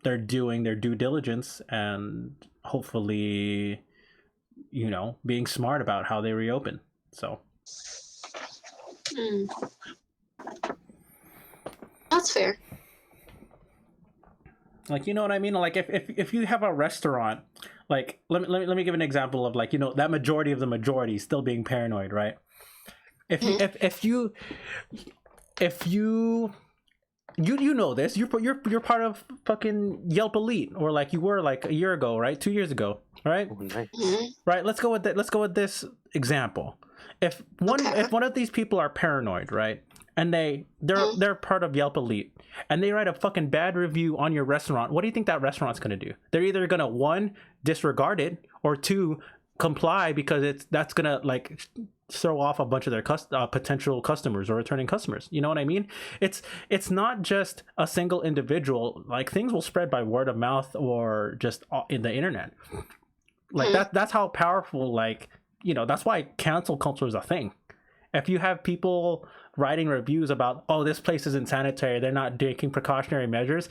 S1: they're doing their due diligence and hopefully being smart about how they reopen. So
S2: that's fair.
S1: Like, you know what I mean? Like if you have a restaurant, like let me give an example of like, that majority of the majority still being paranoid, right? If you know this, you're part of fucking Yelp Elite, or like you were like a year ago, right? 2 years ago, right? Right. Let's go with this example. If one of these people are paranoid, right? And they're part of Yelp Elite, and they write a fucking bad review on your restaurant, what do you think that restaurant's going to do? They're either going to, 1, disregard it, or 2, comply, because that's going to like throw off a bunch of their potential customers or returning customers. You know what I mean? It's not just a single individual. Like, things will spread by word of mouth or just in the internet. Like that's how powerful, like, that's why cancel culture is a thing. If you have people writing reviews about, oh, this place isn't sanitary, they're not taking precautionary measures,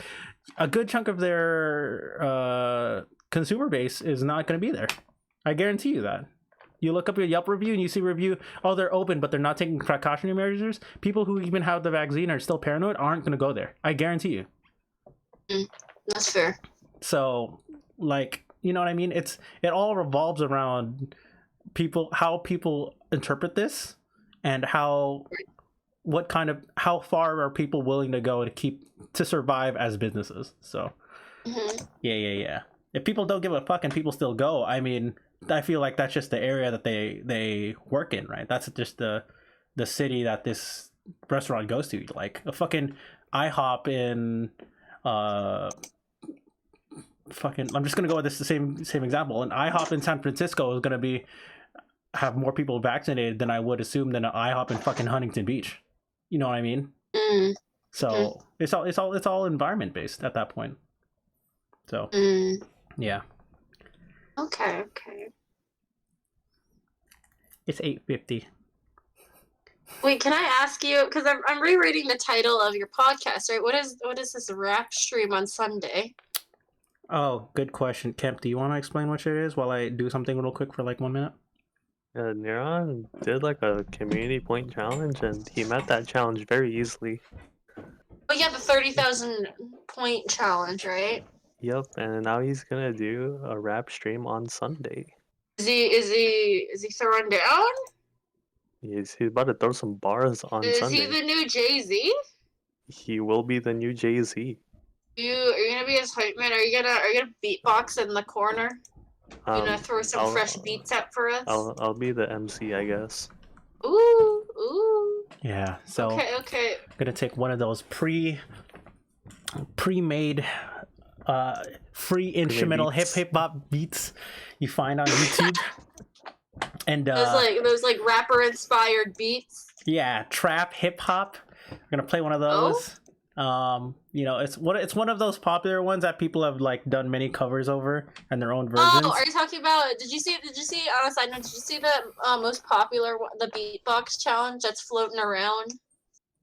S1: a good chunk of their consumer base is not going to be there. I guarantee you that. You look up your Yelp review and you see review, oh, they're open, but they're not taking precautionary measures. People who even have the vaccine are still paranoid aren't going to go there. I guarantee you.
S2: That's fair.
S1: So, like, you know what I mean? It all revolves around how people interpret this, and how far are people willing to go to survive as businesses. So yeah. If people don't give a fuck and people still go, I mean, I feel like that's just the area that they work in, right? That's just the city that this restaurant goes to. Like a fucking IHOP in I'm just gonna go with the same example. An IHOP in San Francisco is gonna have more people vaccinated than I would assume than an IHOP in fucking Huntington Beach. You know what I mean? So it's all environment based at that point. So yeah.
S2: Okay.
S1: It's 8:50.
S2: Wait, can I ask you, because I'm rereading the title of your podcast, right? What is this rap stream on Sunday?
S1: Oh, good question. Kemp, do you want to explain what it is while I do something real quick for like 1 minute?
S3: Neuron did like a community point challenge, and he met that challenge very easily.
S2: Oh yeah, the 30,000 point challenge, right?
S3: Yep, and now he's gonna do a rap stream on Sunday.
S2: Is he throwing down?
S3: He's about to throw some bars on Sunday.
S2: Is he the new Jay-Z?
S3: He will be the new Jay-Z.
S2: Are you gonna be his hype man? Are you gonna beatbox in the corner? You gonna throw some fresh beats out for us?
S3: I'll be the MC, I guess.
S2: Ooh.
S1: Yeah. So
S2: okay.
S1: I'm gonna take one of those pre-made free instrumental hip hop beats you find on YouTube. And
S2: those like rapper inspired beats.
S1: Yeah, trap hip hop. I'm gonna play one of those. It's one of those popular ones that people have like done many covers over and their own versions.
S2: Oh, are you talking about? Did you see? On a side note, did you see the most popular one, the beatbox challenge that's floating around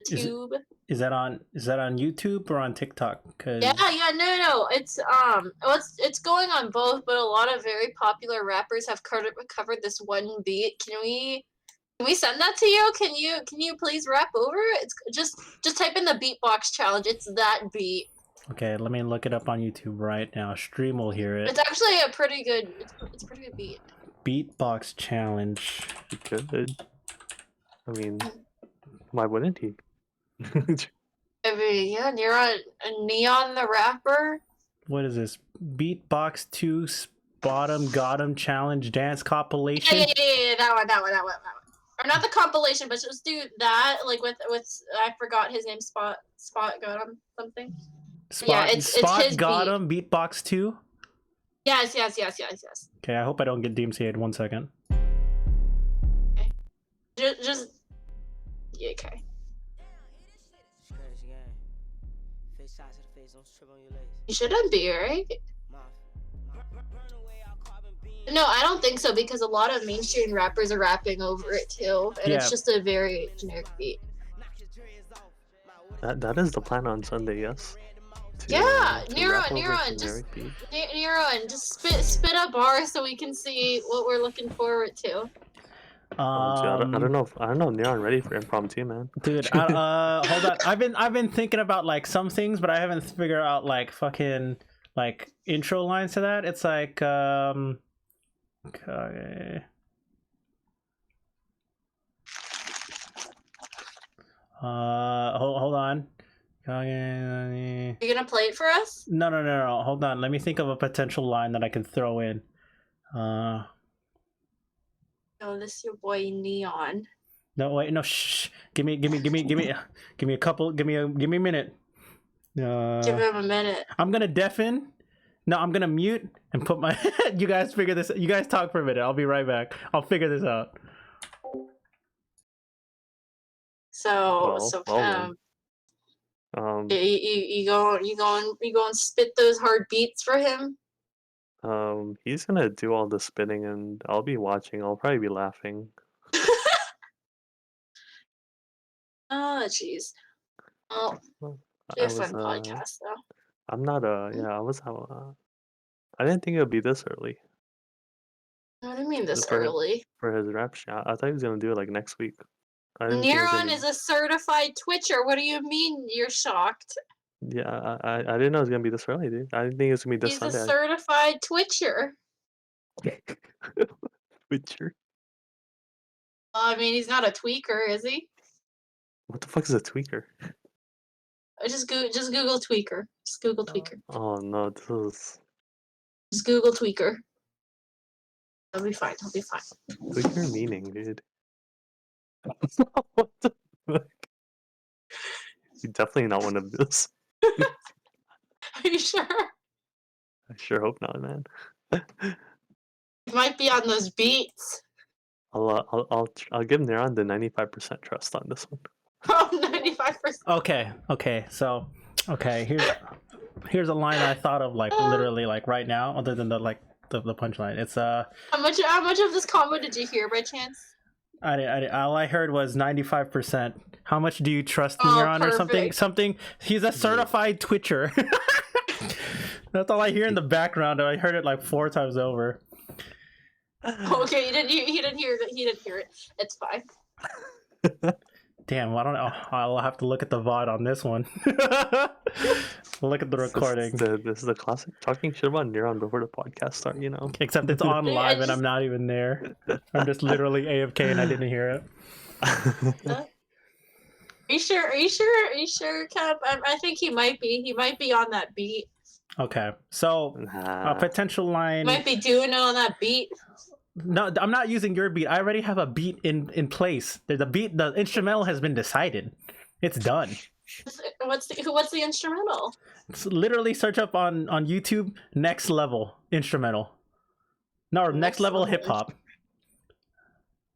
S2: Tube?
S1: Is that on YouTube or on TikTok?
S2: Yeah, no. It's going on both, but a lot of very popular rappers have covered this one beat. Can we send that to you? Can you please rap over it? It's just type in the beatbox challenge. It's that beat.
S1: Okay, let me look it up on YouTube right now. Stream will hear it.
S2: It's actually a pretty good. It's a pretty good beat.
S1: Beatbox challenge.
S3: Good. I mean, why wouldn't he?
S2: I mean, yeah, Neon the Rapper.
S1: What is this? Beatbox 2 Bottom Got 'em Challenge Dance Compilation?
S2: Yeah, that one. Or not the compilation, but just do that, like with I forgot his name, Spot got him something.
S1: Spot,
S2: it's his
S1: Got
S2: beat.
S1: 'em Beatbox 2?
S2: Yes.
S1: Okay, I hope I don't get DMCA'd. 1 second.
S2: Okay. Just yeah, okay. You shouldn't be, right? No, I don't think so, because a lot of mainstream rappers are rapping over it too, and
S1: Yeah.
S2: it's just a very generic beat.
S3: That is the plan on Sunday, yes.
S2: Yeah,
S3: to rap over
S2: Neuron, just
S3: generic beat.
S2: Neuron, just spit a bar so we can see what we're looking forward to.
S3: Gee, I don't know if Neon ready for impromptu, man.
S1: Dude, hold on. I've been thinking about like some things, but I haven't figured out like fucking like intro lines to that. It's like okay. Hold on.
S2: You gonna play it for us?
S1: No. Hold on. Let me think of a potential line that I can throw in.
S2: Oh, this is your boy Neon.
S1: No, wait, no. Shh. Give me a couple. Give me a minute.
S2: Give him a minute.
S1: I'm gonna deafen. No, I'm gonna mute and put my. You guys figure this. You guys talk for a minute. I'll be right back. I'll figure this out.
S2: You going spit those hard beats for him?
S3: He's gonna do all the spitting, and I'll be watching. I'll probably be laughing.
S2: Oh, jeez. Oh,
S3: I
S2: a fun
S3: was
S2: podcast though.
S3: I'm not yeah. I didn't think it would be this early
S2: What do you mean this
S3: for
S2: early?
S3: his rap shot. I thought he was gonna do it like next week. I didn't think it was
S2: Neuron
S3: gonna
S2: is a certified Twitcher. What do you mean you're shocked?
S3: Yeah, I didn't know it was gonna be this early, dude. I didn't think it was gonna be this
S2: He's
S3: Sunday.
S2: a certified Twitcher.
S3: Twitcher.
S2: I mean, he's not a tweaker, is he?
S3: What the fuck is a tweaker?
S2: Just Google tweaker. Just Google tweaker.
S3: Oh no, this is
S2: Just Google tweaker. He'll be fine. He'll be fine.
S3: tweaker meaning, dude. What the fuck? You're definitely not one of this.
S2: Are you sure?
S3: I sure hope not, man.
S2: He might be on those beats.
S3: I'll give Neron the 95% trust on this one.
S2: Oh, 95%.
S1: Okay. So, here's a line I thought of like literally like right now, other than the punchline. It's
S2: How much of this combo did you hear by chance?
S1: I all I heard was 95%. How much do you trust Neuron or something? Something. He's a certified Twitcher. That's all I hear in the background. I heard it like 4 times over.
S2: Okay, he didn't hear that. He didn't hear it. It's fine.
S1: Damn, I don't know. I'll have to look at the VOD on this one. Look at the recording.
S3: This is the classic talking shit about Neuron before the podcast start, you know.
S1: Except it's on live and I'm not even there. I'm just literally AFK and I didn't hear it.
S2: Are you sure? Are you sure, Kemp? I think he might be. He might be on that beat.
S1: Okay, so a potential line.
S2: Might be doing it on that beat.
S1: No, I'm not using your beat. I already have a beat in place. There's a beat. The instrumental has been decided. It's done.
S2: What's the instrumental?
S1: It's literally search up on YouTube. Next level instrumental. No, next level hip hop.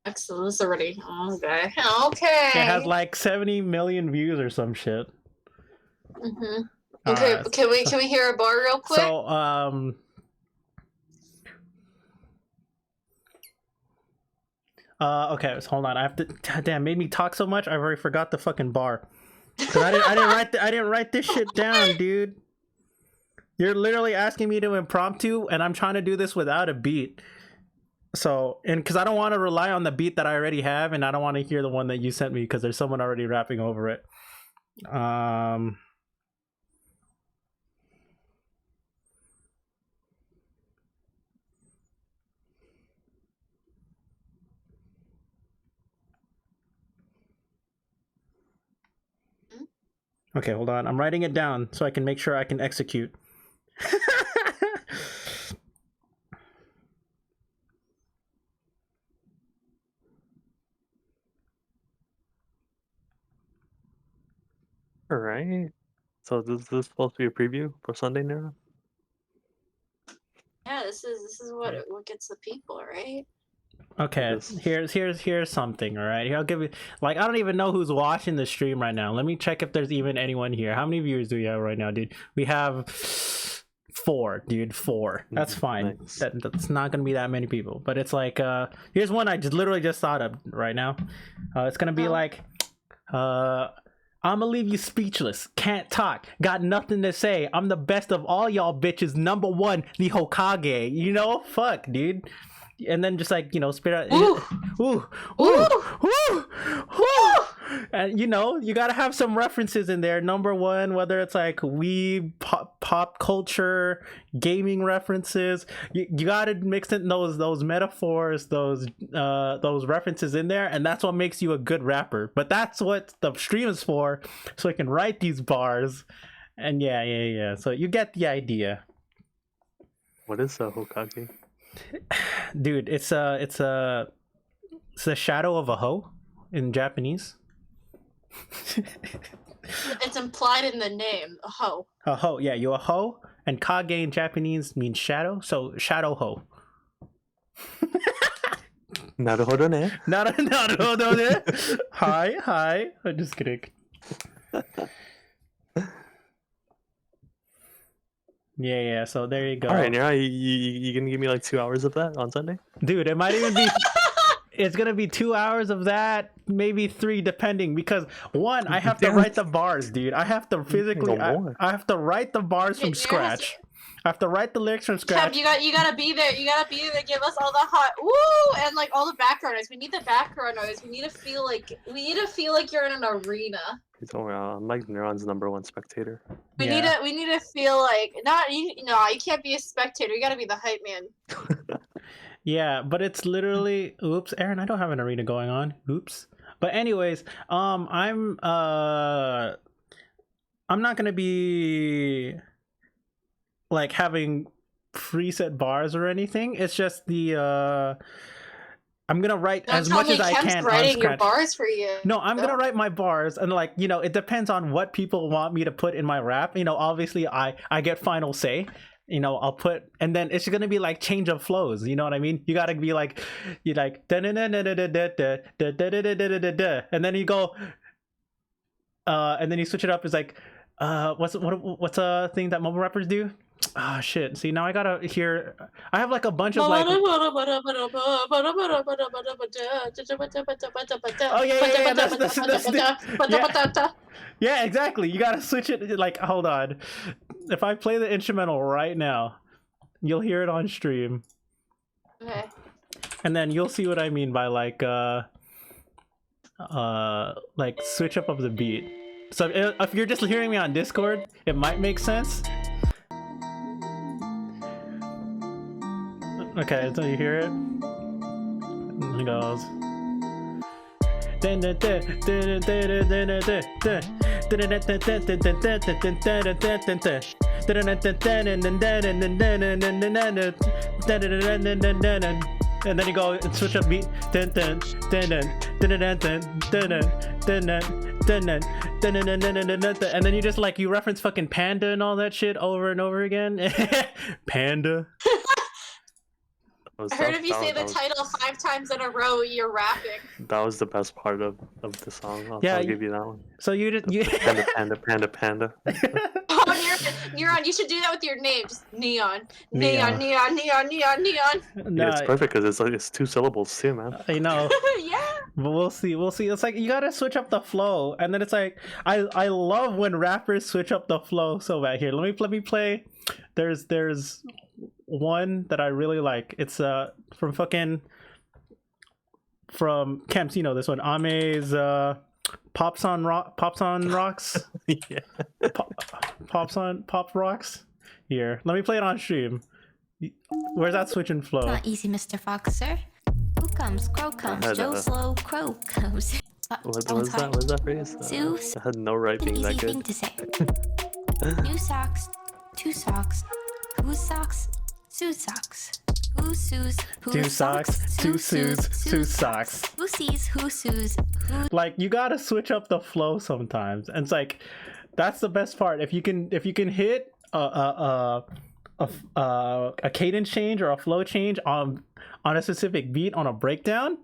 S2: Excellent. It's already okay. Okay.
S1: It has like 70 million views or some shit.
S2: Mhm. Okay. Can we hear a bar real quick?
S1: So okay, so hold on. I have to. Damn, made me talk so much. I already forgot the fucking bar. Cause I didn't write this shit down, dude. You're literally asking me to impromptu, and I'm trying to do this without a beat. So, and because I don't want to rely on the beat that I already have, and I don't want to hear the one that you sent me because there's someone already rapping over it. Okay, hold on. I'm writing it down so I can make sure I can execute.
S3: All right. So this is supposed to be a preview for Sunday now.
S2: Yeah, this is what gets the people, right?
S1: Okay, here's something. All right, here I'll give you. Like, I don't even know who's watching the stream right now. Let me check if there's even anyone here. How many viewers do we have right now, dude? We have 4, dude. 4. That's fine.
S3: Nice.
S1: That's not gonna be that many people. But it's like, here's one I literally just thought of right now. It's gonna be like, I'ma leave you speechless. Can't talk. Got nothing to say. I'm the best of all y'all bitches. Number 1, the Hokage. You know, fuck, dude. And then just like, you know, spit out.
S2: Ooh.
S1: Ooh, ooh, ooh, ooh. And you know, you gotta have some references in there. Number 1, whether it's like pop culture, gaming references, you gotta mix in those metaphors, those references in there, and that's what makes you a good rapper. But that's what the stream is for, so I can write these bars. And yeah. So you get the idea.
S3: What is a Hokage?
S1: Dude, it's the shadow of a hoe in Japanese.
S2: It's implied in the name, a hoe.
S1: A hoe, yeah, you're a hoe, and kage in Japanese means shadow, so shadow hoe.
S3: Naruhodo ne.
S1: Naruhodo ne. Hi. I'm just kidding. Yeah, so there you go.
S3: All right, now you gonna give me like 2 hours of that on Sunday?
S1: Dude, it might even be... It's gonna be 2 hours of that, maybe 3, depending. Because 1, I have to write the bars, dude. I have to physically... I have to write the bars from scratch. I have to write the lyrics from scratch.
S2: Kev, you gotta be there. You gotta be there to give us all the hot woo and like all the background noise. We need the background noise. We need to feel like you're in an arena.
S3: I'm like Neuron's #1 spectator.
S2: We need to feel like you can't be a spectator. You gotta be the hype man.
S1: Yeah, but it's literally oops, Aaron, I don't have an arena going on. Oops. But anyways, I'm not gonna be like having preset bars or anything. It's just the I'm gonna write as much as I can.
S2: Writing your bars for you.
S1: No, I'm gonna write my bars, and like, you know, it depends on what people want me to put in my rap. You know, obviously I get final say. You know, I'll put, and then it's gonna be like change of flows. You know what I mean? You gotta be like, you like, and then you go, and then you switch it up. It's like, what's a thing that mobile rappers do? Ah, shit. See, now I gotta hear. I have like a bunch of like. Oh yeah. That's yeah, exactly. You gotta switch it. Like, hold on. If I play the instrumental right now, you'll hear it on stream.
S2: Okay.
S1: And then you'll see what I mean by like switch up of the beat. So if you're just hearing me on Discord, it might make sense. Okay, until you hear it. It goes. And then you go and switch up beat. And then you just like you reference fucking Panda and all that shit over and over again. Panda.
S2: I heard if you say the title 5 times in a row, you're rapping.
S3: That was the best part of the song. I'll give you that one.
S1: So you Panda.
S2: Oh, Neuron, you should do that with your name. Just neon.
S1: No,
S3: It's perfect because it's 2 syllables too, man.
S1: I know.
S2: Yeah.
S1: But we'll see. It's like you gotta switch up the flow, and then it's like I love when rappers switch up the flow so bad. Here, let me play. There's one that I really like. It's from Kemp. You know this one. Ame's Pops on Rocks.
S3: Yeah.
S1: Pop Rocks. Here, let me play it on stream. Where's that switch and flow?
S4: Not easy, Mr. Fox, sir. Who comes? Crow comes. Joe Slow. Crow comes.
S3: was that? What was that phrase? I had no writing that good.
S4: To say. New socks, two socks, whose socks, Sue's socks. Who sues,
S1: Two socks, two sues, Sue's socks.
S4: Who sees, who sues, who.
S1: Like, you gotta switch up the flow sometimes, and it's like that's the best part. If you can hit a cadence change or a flow change on a specific beat on a breakdown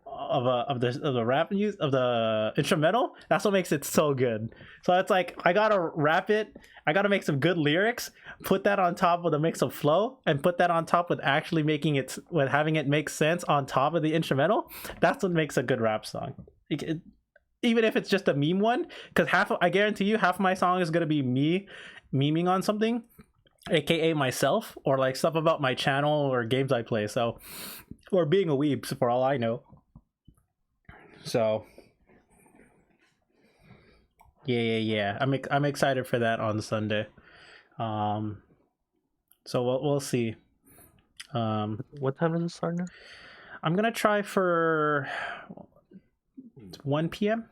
S1: of the rap use of the instrumental, that's what makes it so good. So it's like I gotta rap it, I gotta make some good lyrics, put that on top with a mix of flow, and put that on top with actually making it, with having it make sense on top of the instrumental. That's what makes a good rap song. Even if it's just a meme one, because I guarantee you half of my song is gonna be me memeing on something, aka myself, or like stuff about my channel or games I play, so, or being a weeb for all I know. So yeah, I'm excited for that on Sunday. So we'll see.
S3: What time does it start now?
S1: I'm gonna try for 1 p.m.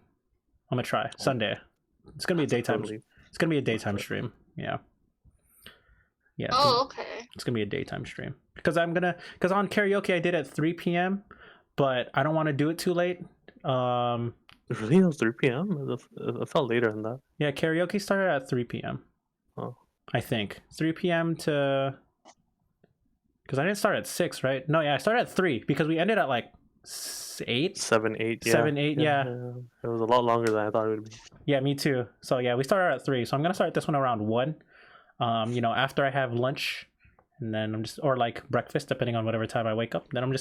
S1: I'm gonna try Sunday. It's gonna be a daytime. It's gonna be a daytime stream. Yeah.
S2: Oh, okay.
S1: It's gonna be a daytime stream because on karaoke I did at 3 p.m. but I don't want to do it too late.
S3: Really, it was 3 p.m. I felt later than that.
S1: Yeah, karaoke started at 3 p.m.
S3: Oh,
S1: I think 3 p.m. to, because I didn't start at 6, right? No, yeah, I started at 3 because we ended at like 8,
S3: 7, 8, yeah.
S1: 7, 8, yeah.
S3: It was a lot longer than I thought it would be.
S1: Yeah, me too. So yeah, we started at 3. So I'm gonna start this one around 1. After I have lunch, and then I'm just, or like breakfast, depending on whatever time I wake up. Then I'm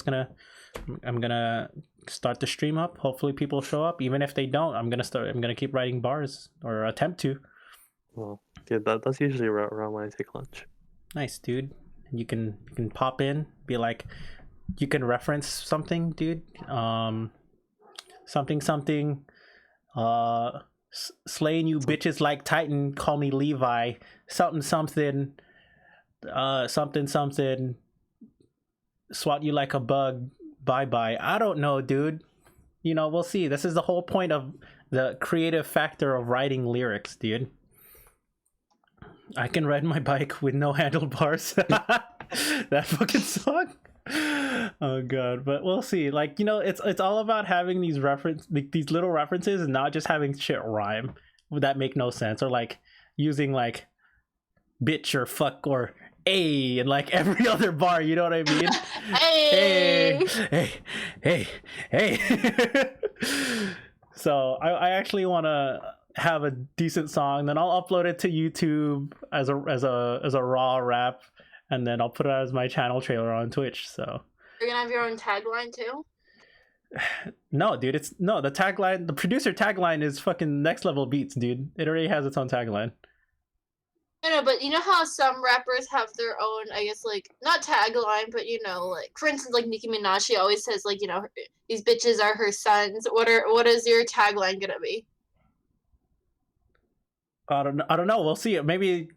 S1: gonna start the stream up. Hopefully people show up. Even if they don't, I'm gonna keep writing bars, or attempt to.
S3: Well, yeah, that's usually around when I take lunch.
S1: Nice, dude. You can pop in, be like, you can reference something, dude. Something. Slaying you bitches like Titan. Call me Levi. Something. Something. Swat you like a bug. Bye. I don't know, dude. We'll see. This is the whole point of the creative factor of writing lyrics, dude. I can ride my bike with no handlebars. That fucking song. Oh god, but we'll see. Like, it's all about having these little references and not just having shit rhyme that make no sense, or like using like bitch or fuck or a and like every other bar, you know what I mean? Hey. So I actually want to have a decent song, then I'll upload it to YouTube as a raw rap, and then I'll put it as my channel trailer on Twitch. So
S2: you're gonna have your own tagline too?
S1: No, dude, the tagline, the producer tagline is fucking Next Level Beats, dude. It already has its own tagline.
S2: No, but you know how some rappers have their own, I guess, like, not tagline, but, like, for instance, like, Nicki Minaj, she always says, like, these bitches are her sons. What is your tagline gonna be?
S1: I don't know. We'll see. Maybe,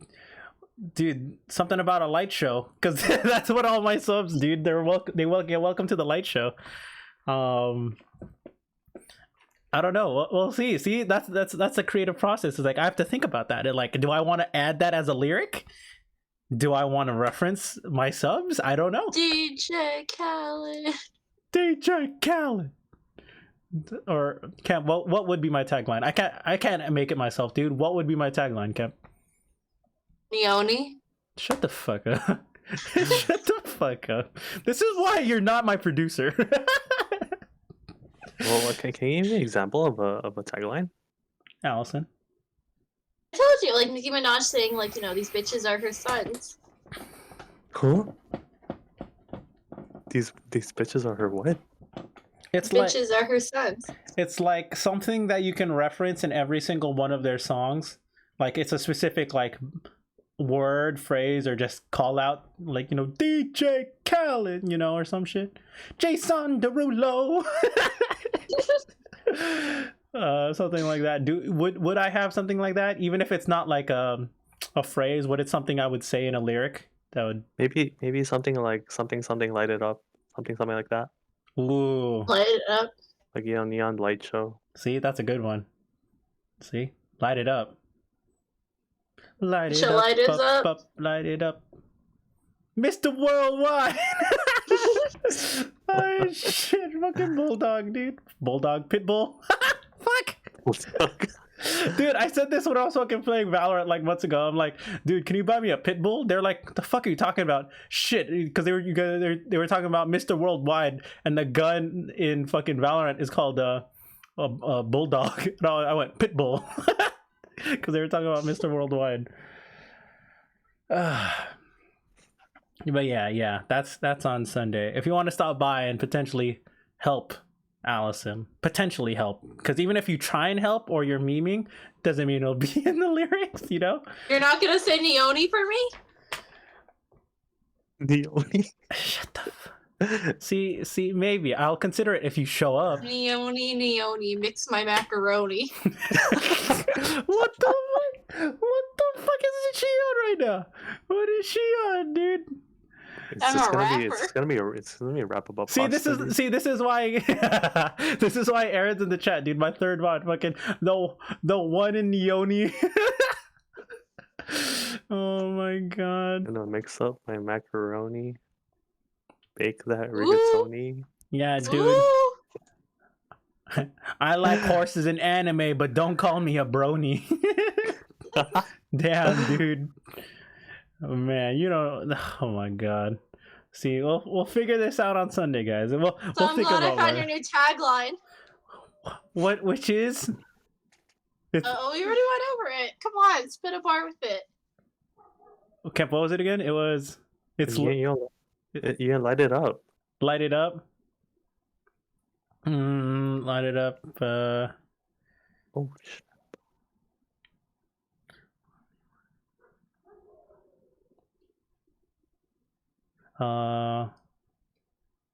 S1: dude, something about a light show, because that's what all my subs, dude. They will get welcome to the light show. I don't know. We'll see. See, that's a creative process. It's like I have to think about that. Like, do I want to add that as a lyric? Do I want to reference my subs? I don't know.
S2: DJ Khaled.
S1: Or Kemp, what would be my tagline? I can't make it myself, dude. What would be my tagline, Kemp?
S2: Neoni.
S1: Shut the fuck up. Shut the fuck up. This is why you're not my producer.
S3: Well, okay, can you give me an example of a tagline?
S1: Allison.
S2: I told you, like, Nicki Minaj saying, like, these bitches are her sons.
S3: Huh? These bitches are her what?
S2: Bitches are her sons.
S1: It's like something that you can reference in every single one of their songs. Like, it's a specific, like, word, phrase, or just call out, like, DJ Khaled, or some shit. Jason Derulo. Something like that. Would I have something like that, even if it's not like a phrase? Would it something I would say in a lyric that would
S3: maybe something like something light it up, something like that?
S1: Ooh,
S2: Light it up.
S3: Like neon light show.
S1: See, that's a good one. See, light it up. Light it
S2: Should
S1: up,
S2: light us up?
S1: light it up. Mr. Worldwide! Oh shit, fucking bulldog, dude. Bulldog, pitbull. Fuck! Dude, I said this when I was fucking playing Valorant like months ago. I'm like, dude, can you buy me a pitbull? They're like, what the fuck are you talking about? Shit, because they were talking about Mr. Worldwide, and the gun in fucking Valorant is called a bulldog. No, I went pitbull because they were talking about Mr. Worldwide. But yeah, that's on Sunday. If you want to stop by and potentially help Allison, potentially help, because even if you try and help or you're memeing, doesn't mean it'll be in the lyrics, you know?
S2: You're not gonna say Neoni for me?
S3: Neoni?
S1: Shut the fuck. See, maybe I'll consider it if you show up.
S2: Neoni, mix my macaroni.
S1: What the fuck is she on right now? What is she on, dude?
S3: It's gonna be a rap about.
S1: This is why this is why Aaron's in the chat, dude. My third one, fucking the one in Neoni. Oh my god.
S3: I'm gonna mix up my macaroni, bake that rigatoni.
S1: Yeah, dude. I like horses in anime, but don't call me a brony. Damn, dude. Oh man, you know. Oh my god. See, we'll figure this out on Sunday, guys, and we'll
S2: I'm
S1: think
S2: glad
S1: about
S2: I found your new tagline.
S1: which is.
S2: We already went over it. Come on, spit a bar with it.
S1: Okay, what was it again? It's
S3: You light it up.
S1: Light it up. Light it up.
S3: Oh shit.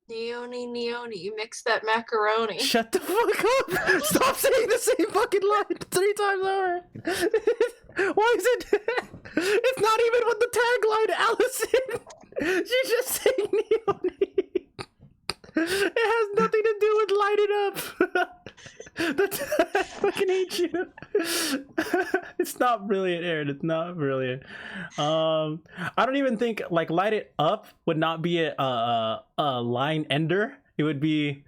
S2: Neoni, mix that macaroni.
S1: Shut the fuck up! Stop saying the same fucking line 3 times over. Why is it? It's not even with the tagline, Allison. She's just saying Neoni. It has nothing to do with light it up. I fucking hate you. It's not brilliant, Aaron. It's not brilliant. I don't even think like light it up would not be a line ender. It would be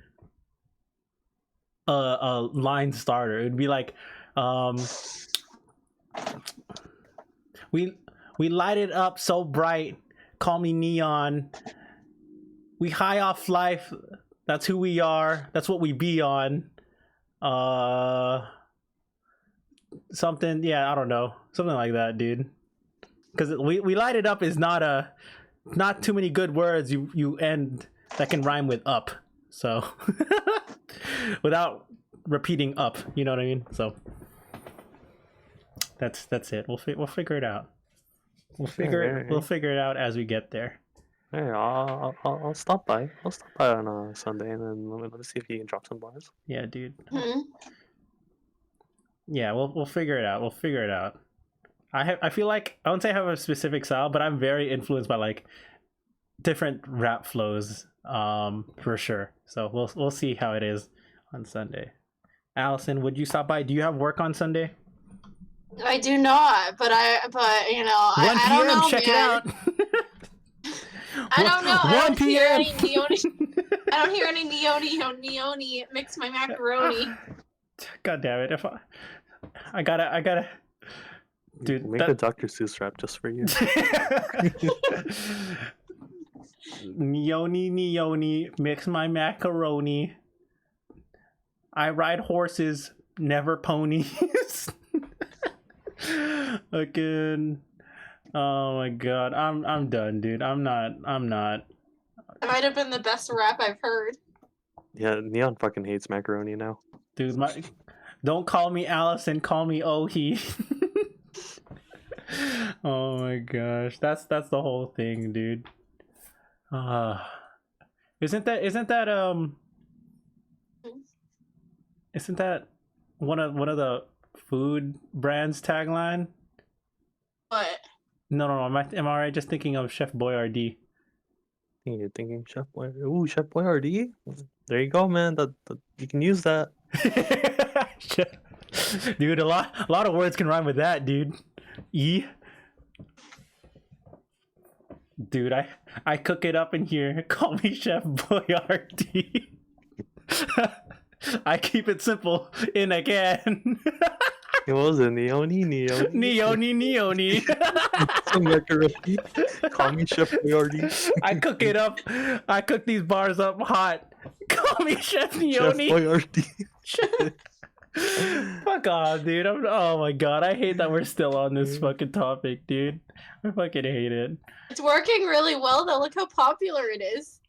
S1: a line starter. It would be like we light it up so bright. Call me neon. We high off life. That's who we are. That's what we be on. Something, yeah, I don't know, something like that, dude. Because we light it up is not too many good words you end that can rhyme with up. So without repeating up, you know what I mean. So that's it. We'll figure it out. We'll figure it out as we get there.
S3: Hey, I'll stop by. I'll stop by on a Sunday and then let me see if you can drop some bars.
S1: Yeah, dude.
S2: Hmm?
S1: Yeah, we'll figure it out. We'll figure it out. I feel like I wouldn't say I have a specific style, but I'm very influenced by like different rap flows, for sure. So we'll see how it is on Sunday. Allison, would you stop by? Do you have work on Sunday?
S2: I do not, but you know,
S1: 1
S2: I don't
S1: p.m.
S2: know,
S1: Check
S2: man.
S1: it out.
S2: I don't know.
S1: 1 p.m.
S2: I don't hear any Neoni mix my macaroni.
S1: God damn it! If I gotta, dude.
S3: Make a Dr. Seuss rap just for you.
S1: Neoni, mix my macaroni. I ride horses, never ponies. Fucking. Oh my god, I'm done, dude. I'm not.
S2: It might have been the best rap I've heard.
S3: Yeah, Neon fucking hates macaroni now.
S1: Dude, don't call me Allison, call me Ohi. Oh my gosh, that's the whole thing, dude. Isn't that one of the food brands tagline?
S2: What?
S1: No. Am I right just thinking of Chef Boyardee?
S3: You're thinking Chef Boyardee. Ooh, Chef Boyardee. There you go, man. That you can use that.
S1: Dude, a lot of words can rhyme with that, dude. E. Dude, I cook it up in here. Call me Chef Boyardee. I keep it simple in a can.
S3: It was a Neoni.
S1: Neoni.
S3: Call me Chef Boyardee.
S1: I cook it up. I cook these bars up hot. Call me Chef
S3: Chef
S1: Neoni.
S3: Boyardee.
S1: Fuck off, dude. Oh my god, I hate that we're still on this fucking topic, dude. I fucking hate it.
S2: It's working really well though. Look how popular it is.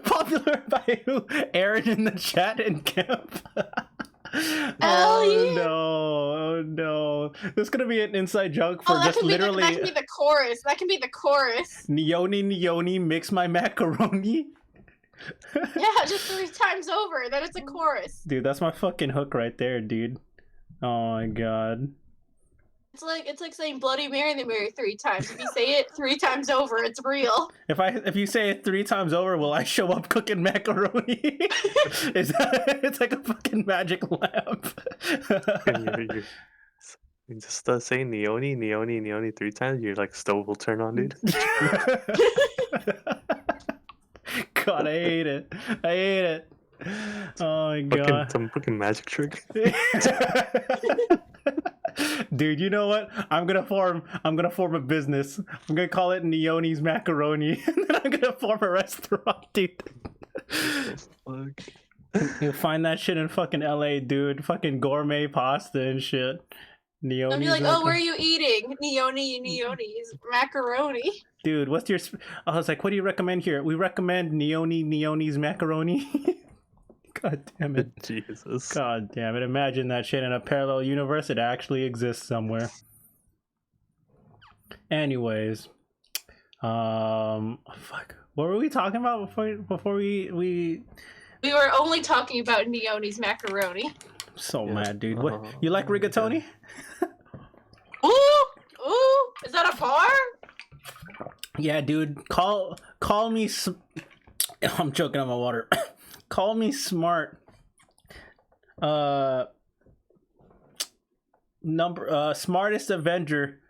S1: Popular by who? Aaron in the chat and Kemp.
S2: Hell
S1: Oh
S2: yeah.
S1: no! Oh no! This is gonna be an inside joke for
S2: Oh, that
S1: just
S2: can
S1: literally.
S2: be the chorus. That can be the chorus.
S1: Neoni, mix my macaroni.
S2: Yeah, just 3 times over. Then it's a chorus.
S1: Dude, that's my fucking hook right there, dude. Oh my god.
S2: It's like saying Bloody Mary the Mary 3 times. If you say it 3 times over, it's real.
S1: If you say it 3 times over, will I show up cooking macaroni? It's like a fucking magic lamp.
S3: You just saying Neoni 3 times, your like stove will turn on, dude.
S1: God, I hate it. Oh my god.
S3: Some fucking magic trick.
S1: Dude, you know what? I'm gonna form a business. I'm gonna call it Neoni's Macaroni, and then I'm gonna form a restaurant, dude.
S3: Fuck.
S1: You'll find that shit in fucking LA, dude. Fucking gourmet pasta and shit. Neoni's
S2: I'll be like, oh, where are you eating? Neoni's macaroni.
S1: Dude, what's your... I was like, what do you recommend here? We recommend Neoni's Macaroni. God damn it.
S3: Jesus.
S1: God damn it. Imagine that shit in a parallel universe. It actually exists somewhere. Anyways. Fuck. What were we talking about before we...
S2: We were only talking about Neoni's macaroni.
S1: So mad, dude. What? You like rigatoni?
S2: Ooh! Is that a bar?
S1: Yeah, dude. Call me... I'm choking on my water. Call me smart. Smartest Avenger,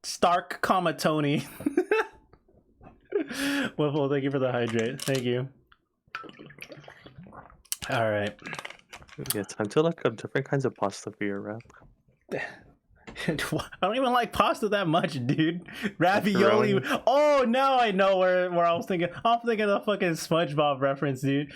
S1: Stark, Tony. Well, thank you for the hydrate. Thank you. All right.
S3: Yeah, time to look up different kinds of pasta for your wrap.
S1: I don't even like pasta that much, dude. Ravioli. Oh, now I know where I was thinking. I'm thinking of the fucking SpongeBob reference, dude.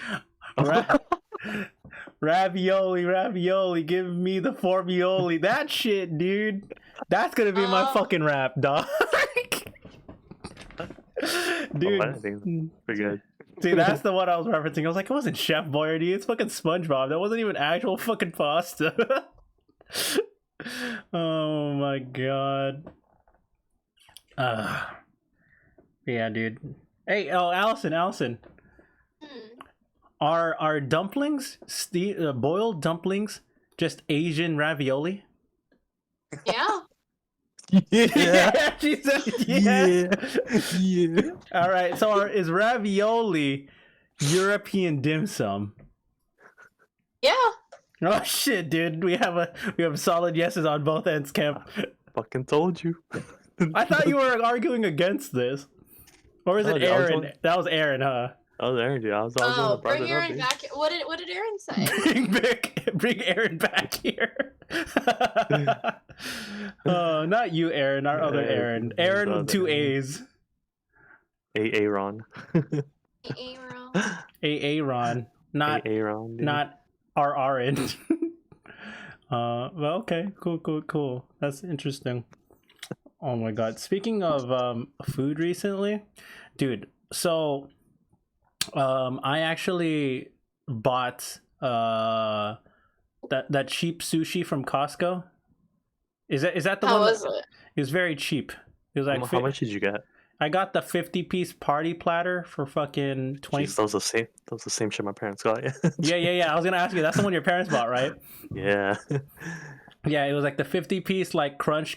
S1: Ravioli, give me the formioli. That shit, dude. That's gonna be my fucking rap, dog. Dude,
S3: I think pretty good.
S1: see, that's the one I was referencing. I was like, it wasn't Chef Boyardee, it's fucking SpongeBob. That wasn't even actual fucking pasta. Oh my god. Yeah, dude. Hey, Allison. Are dumplings, boiled dumplings, just Asian ravioli?
S2: Yeah.
S3: Yeah.
S1: She said yeah.
S3: Yeah.
S1: All right, so is ravioli European dim sum?
S2: Yeah.
S1: Oh shit, dude. We have solid yeses on both ends, Kemp.
S3: Fucking told you.
S1: I thought you were arguing against this. Or is it Aaron? That was Aaron, huh?
S3: I was Aaron, dude. I was
S2: Oh,
S3: bring
S2: bring Aaron back. What did Aaron say?
S1: Bring Aaron back here. Oh, not you, Aaron. Our other Aaron. Aaron with 2 A's.
S3: Aaron.
S1: Aaron. Not
S3: Aaron.
S1: not Aaron. Well, okay. Cool. That's interesting. Oh my god. Speaking of food recently, dude, so I actually bought that cheap sushi from Costco. Is that the
S2: How
S1: one?
S2: was it?
S1: It was very cheap. It was like
S3: How much did you get?
S1: I got the 50-piece party platter for fucking 20.
S3: Jeez, that was the same shit my parents got.
S1: Yeah. I was gonna ask you. That's the one your parents bought, right?
S3: Yeah.
S1: Yeah, it was like the 50-piece like crunch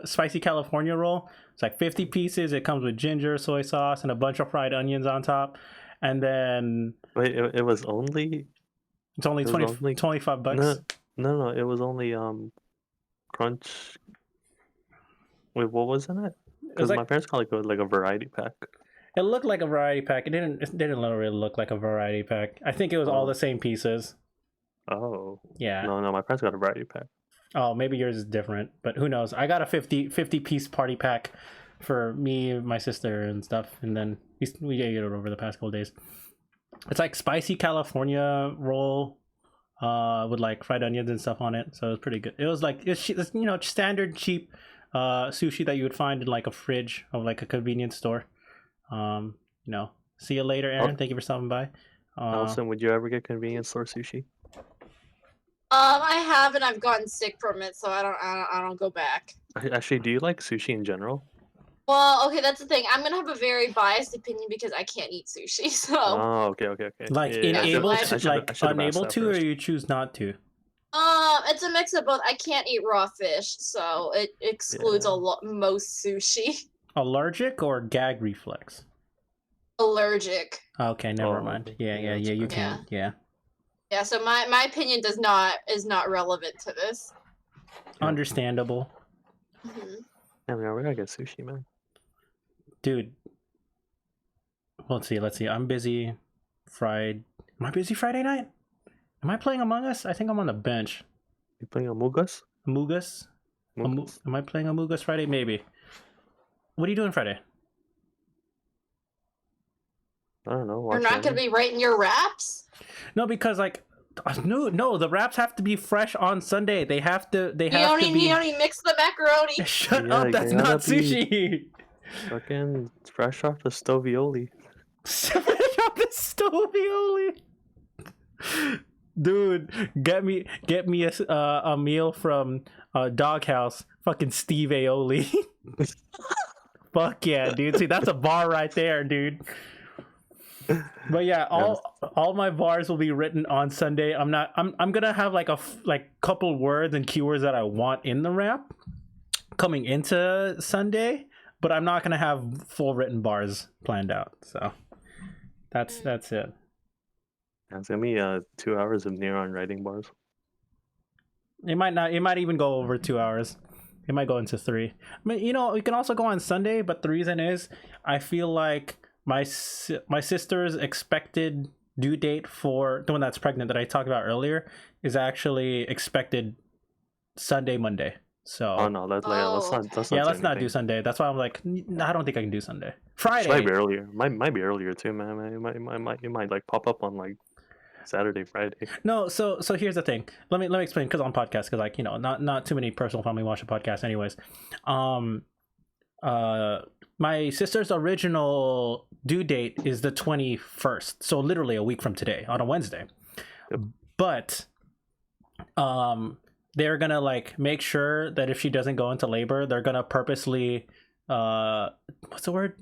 S1: spicy California roll. It's like 50 pieces. It comes with ginger, soy sauce, and a bunch of fried onions on top. And then
S3: Wait, it was only
S1: It's only
S3: It was only-
S1: 25 bucks.
S3: No. It was only crunch. Wait, what was in it?
S1: It was
S3: Because
S1: like,
S3: my parents got like a variety pack.
S1: it looked like a variety pack. It didn't really look like a variety pack. I think it was all
S3: Oh.
S1: the same pieces.
S3: Oh.
S1: Yeah.
S3: No, my parents got a variety pack.
S1: Oh, maybe yours is different, but who knows? I got a 50 piece party pack for me, my sister, and stuff, and then we ate it over the past couple of days. It's like spicy California roll, with like fried onions and stuff on it, so it was pretty good. It was like it's standard cheap sushi that you would find in like a fridge of like a convenience store. See you later, Aaron. Thank you for stopping by.
S3: Allison, would you ever get convenience store sushi?
S2: I have, and I've gotten sick from it, so I don't go back.
S3: Actually, do you like sushi in general?
S2: Well, okay, that's the thing. I'm gonna have a very biased opinion because I can't eat sushi. So,
S3: Oh, okay.
S1: Like
S3: Yeah,
S1: unable
S3: I
S1: to,
S3: should've-
S1: like
S3: I should've asked
S1: unable
S3: that
S1: to, or
S3: first.
S1: you choose not to.
S2: it's a mix of both. I can't eat raw fish, so it excludes
S3: Yeah.
S2: most sushi.
S1: Allergic or gag reflex?
S2: Allergic.
S1: Okay, never
S3: Oh,
S1: mind.
S3: okay.
S1: Yeah,
S3: Yeah, that's
S1: you
S3: fair.
S1: can't. Yeah.
S2: Yeah, so my opinion is not relevant to this.
S3: Yeah.
S1: Understandable.
S2: Mhm.
S3: Yeah, man, we gotta get sushi, man.
S1: Dude. Let's see. I'm busy Am I busy Friday night? Am I playing Among Us? I think I'm on the bench.
S3: You playing Among-Us?
S1: Among Us? Am I playing Among Us Friday? Maybe. What are you doing Friday?
S3: I don't know.
S2: You're not gonna be writing your raps?
S1: No, because like no, the wraps have to be fresh on Sunday. They have to be
S2: You only mix the macaroni.
S1: Shut
S3: Yeah,
S1: up, that's
S3: you
S1: not
S3: gotta be-
S1: sushi.
S3: Fucking fresh off the stovioli.
S1: Fresh off the stovioli. Dude, get me a meal from Doghouse. Fucking Steve Aoli. Fuck yeah, dude. See, that's a bar right there, dude. But yeah, all my bars will be written on Sunday. I'm gonna have like couple words and keywords that I want in the rap coming into Sunday, but I'm not gonna have full written bars planned out. So that's it.
S3: Yeah, it's gonna be 2 hours of neon writing bars.
S1: It might even go over 2 hours. It might go into 3. I mean, we can also go on Sunday, but the reason is I feel like my sister's expected due date for the one that's pregnant that I talked about earlier is actually expected Sunday, Monday. So
S3: Oh no, let's
S1: not do Sunday. That's why I'm like, I don't think I can do Sunday. Friday.
S3: Might be earlier. Might be earlier too, man. It might like pop up on like Saturday, Friday.
S1: No, so here's the thing. Let me explain, because on podcast, because like not too many personal family watch the podcast anyways. My sister's original due date is the 21st, so literally a week from today on a Wednesday.
S3: Yep.
S1: But they're gonna like make sure that if she doesn't go into labor, they're gonna purposely what's the word,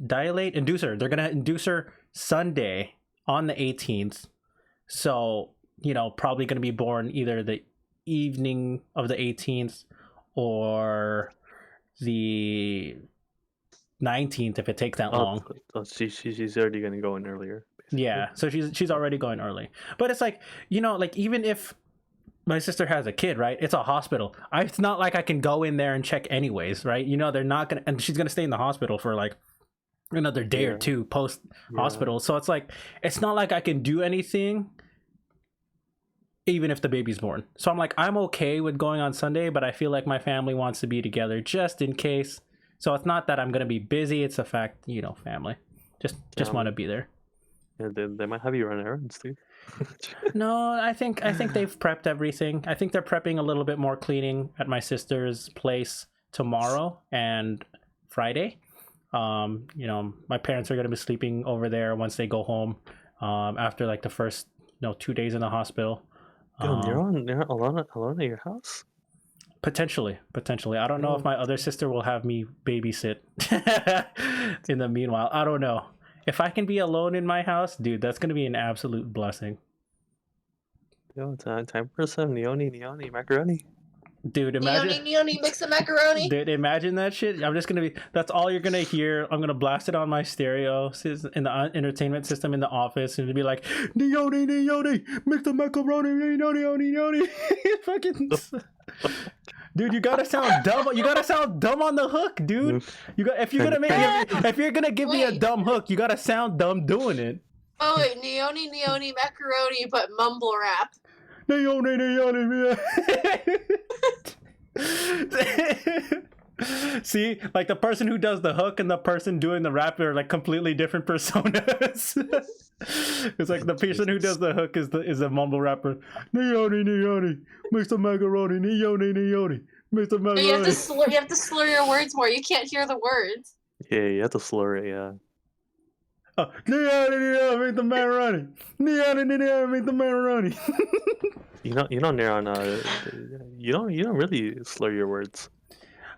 S1: induce her. They're gonna induce her Sunday on the 18th. So probably gonna be born either the evening of the 18th or the 19th if it takes that long.
S3: She's already gonna go in earlier. Basically.
S1: Yeah, so she's already going early. But it's like, like even if my sister has a kid, right? It's a hospital. It's not like I can go in there and check anyways, right? They're not gonna, and she's gonna stay in the hospital for like another day or two post hospital. So it's like, it's not like I can do anything even if the baby's born. So I'm like, I'm okay with going on Sunday, but I feel like my family wants to be together just in case. So it's not that I'm gonna be busy. It's a fact, family. Just want to be there.
S3: Yeah, they might have you run errands too.
S1: No, I think they've prepped everything. I think they're prepping a little bit more cleaning at my sister's place tomorrow and Friday. My parents are gonna be sleeping over there once they go home. After like the first 2 days in the hospital.
S3: Dude, you're alone at your house?
S1: Potentially. I don't know if my other sister will have me babysit in the meanwhile. I don't know. If I can be alone in my house, dude, that's gonna be an absolute blessing.
S3: Yo, time for some neon macaroni.
S1: Dude, imagine.
S2: Neoni, mix the macaroni.
S1: Dude, imagine that shit. I'm just gonna be. That's all you're gonna hear. I'm gonna blast it on my stereo in the entertainment system in the office, and it'll be like, Neoni, mix the macaroni, Neoni. Fucking. Dude, you gotta sound dumb. You gotta sound dumb on the hook, dude. If you're gonna give me a dumb hook, you gotta sound dumb doing it.
S2: Oh wait, Neoni, macaroni, but mumble rap.
S1: Neoni. See, like the person who does the hook and the person doing the rap are like completely different personas. It's like the person who does the hook is a mumble rapper. Neoni, mix the macaroni. Neoni, mix the macaroni.
S2: You have to slur your words more. You can't hear the words.
S3: Yeah, you have to slur it. Yeah.
S1: Oh, Neoni, make the macaroni. Neoni, make the macaroni.
S3: You know, Neron. You don't really slur your words.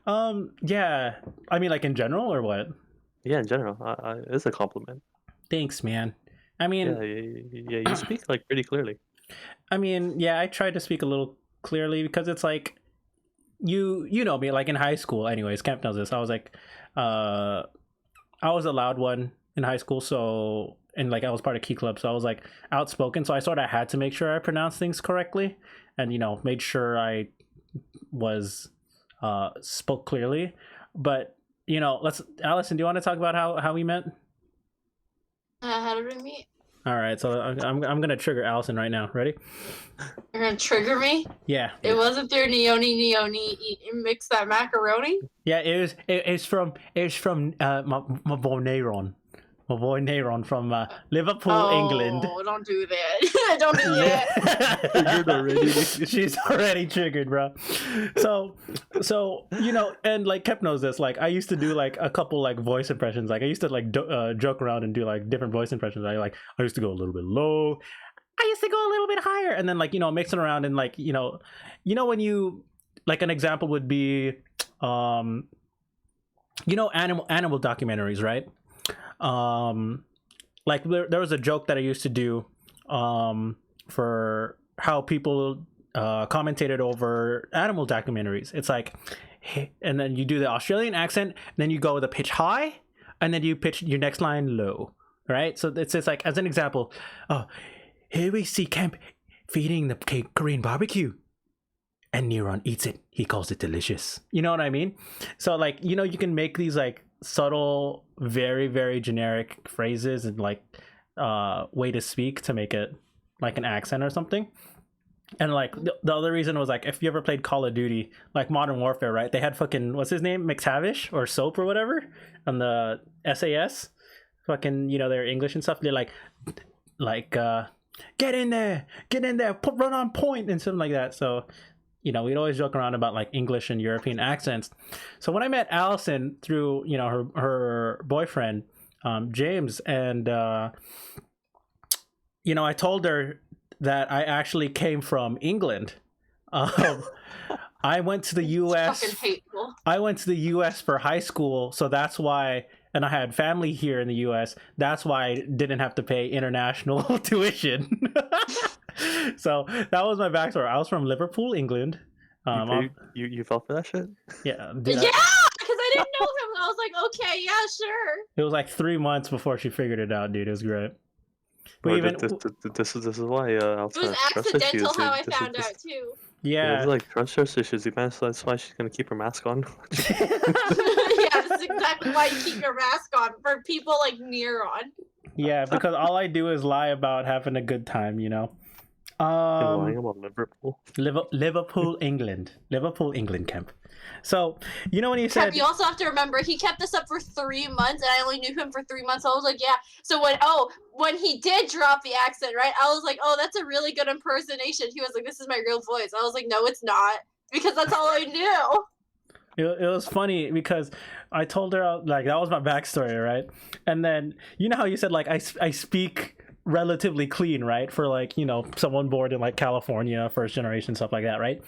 S1: Yeah. I mean, like in general, or what?
S3: Yeah, in general, it's a compliment.
S1: Thanks, man. I mean,
S3: yeah, you speak like pretty clearly.
S1: I mean, yeah, I tried to speak a little clearly because it's like, you know me, like in high school. Anyways, Kemp knows this. I was like, I was a loud one in high school, so. And like I was part of Key Club, so I was like outspoken, so I sort of had to make sure I pronounced things correctly, and made sure I was spoke clearly. But Allison, do you want to talk about how we met?
S2: How did we meet?
S1: All right, so I'm gonna trigger Allison right now. Ready?
S2: You're gonna trigger me?
S1: Yeah.
S2: It wasn't through Neoni, mix that macaroni.
S1: Yeah, it's from my boy Neron. My boy Neron from Liverpool, England.
S2: Oh, don't do that. Don't do that.
S3: Triggered already.
S1: She's already triggered, bro. So and like Kep knows this. Like I used to do like a couple like voice impressions. Like I used to like joke around and do like different voice impressions. I used to go a little bit low. I used to go a little bit higher, and then like mixing around and like when you like an example would be animal documentaries, right? Like there was a joke that I used to do for how people commentated over animal documentaries. It's like, hey, and then you do the Australian accent, and then you go the pitch high, and then you pitch your next line low, right? So it's just like, as an example, here we see Kemp feeding the Korean barbecue, and Neron eats it. He calls it delicious. You know what I mean? So like, you can make these like subtle, very, very generic phrases and like way to speak to make it like an accent or something. And like the other reason was like, if you ever played Call of Duty, like Modern Warfare, right? They had fucking, what's his name, McTavish or Soap or whatever on the SAS. Fucking, they're English and stuff. They're like get in there, run on point and something like that. So we'd always joke around about like English and European accents. So when I met Allison through, her boyfriend, James, and, I told her that I actually came from England. I went to the U.S.
S2: Fucking hateful.
S1: I went to the U.S. for high school, so that's why, and I had family here in the U.S. That's why I didn't have to pay international tuition. So that was my backstory. I was from Liverpool, England.
S3: You fell for that shit?
S1: Yeah.
S2: Yeah, because I didn't know him. I was like, okay, yeah, sure.
S1: It was like 3 months before she figured it out, dude. It was great. But even
S3: this is why
S2: it was accidental how I found out too.
S1: Yeah,
S3: it's like trust issues. That's why she's gonna keep her mask on.
S2: Yeah, that's exactly why you keep your mask on for people like Neron.
S1: Yeah, because all I do is lie about having a good time,
S3: Lying about Liverpool.
S1: Liverpool, England, Kemp. So when you said,
S2: you also have to remember he kept this up for 3 months, and I only knew him for 3 months. So I was like, yeah. So when he did drop the accent, right? I was like, oh, that's a really good impersonation. He was like, this is my real voice. I was like, no, it's not, because that's all I knew.
S1: It was funny because I told her like that was my backstory, right? And then how you said like I speak relatively clean, right? For like someone born in like California, first generation, stuff like that, right?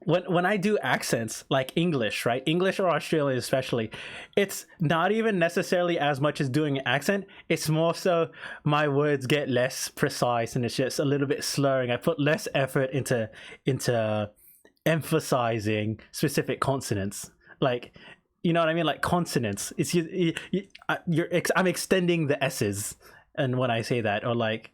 S1: when I do accents like English, right? English or Australian especially, it's not even necessarily as much as doing an accent. It's more so my words get less precise and it's just a little bit slurring. I put less effort into emphasizing specific consonants. Like, you know what I mean? Like consonants. It's I'm extending the S's, and when I say that, or like,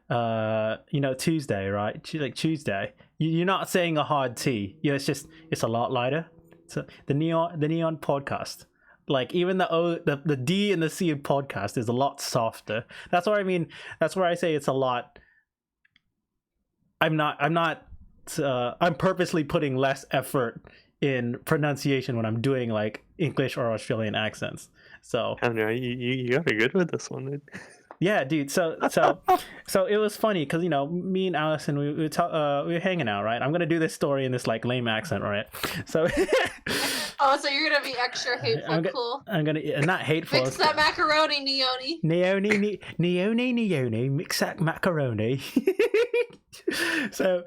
S1: you know, Tuesday, right? Like Tuesday. You're not saying a hard T. You know, it's a lot lighter. So the neon podcast, like even the D and the C in podcast is a lot softer. That's what I mean. That's where I say it's a lot. I'm purposely putting less effort in pronunciation when I'm doing like English or Australian accents. So
S3: you got me good with this one, dude.
S1: Yeah, dude. So it was funny because, you know, me and Allison, we were hanging out, right? I'm gonna do this story in this like lame accent, right? So.
S2: Oh, so you're gonna be extra hateful, cool.
S1: I'm gonna not hateful.
S2: Mix that macaroni, Neone.
S1: Neone, mix that macaroni. So.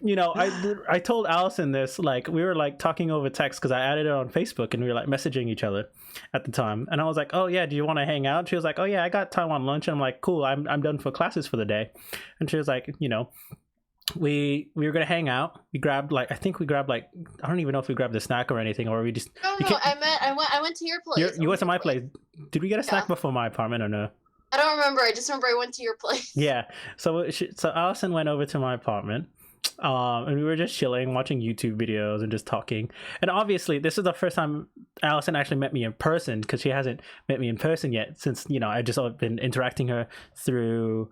S1: You know, I told Allison this, like, we were like talking over text because I added it on Facebook and we were like messaging each other at the time. And I was like, oh yeah, do you want to hang out? She was like, oh yeah, I got time on lunch. And I'm like, cool, I'm done for classes for the day. And she was like, you know, we were gonna hang out. We grabbed like, I don't even know if we grabbed a snack or anything, or we just.
S2: No, I went to your place.
S1: You went to my place. Did we get a snack before my apartment or no?
S2: I don't remember. I just remember I went to your place.
S1: Yeah. So Allison went over to my apartment. And we were just chilling, watching YouTube videos and just talking. And obviously, this is the first time Allison actually met me in person, because she hasn't met me in person yet since, you know, I just been interacting her through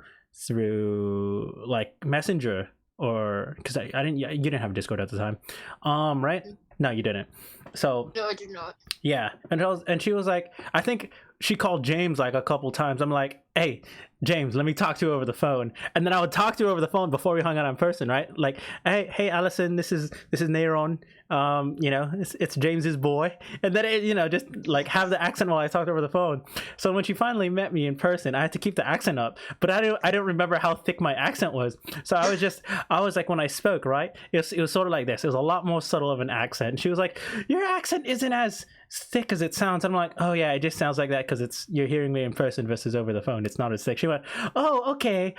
S1: like Messenger, or because you didn't have Discord at the time, right? No, you didn't. So
S2: no, I did not.
S1: Yeah, and she was like, I think she called James like a couple times. I'm like, hey, James, let me talk to you over the phone. And then I would talk to her over the phone before we hung out in person, right? Like, hey, Allison, this is Nairon. You know, it's James's boy. And then it, you know, just like have the accent while I talked over the phone. So when she finally met me in person, I had to keep the accent up, but I didn't remember how thick my accent was. So I was like, when I spoke, right, it was sort of like this. It was a lot more subtle of an accent. And she was like, your accent isn't as thick as it sounds. I'm like, oh yeah, it just sounds like that because you're hearing me in person versus over the phone. It's not as thick. She went, oh, okay.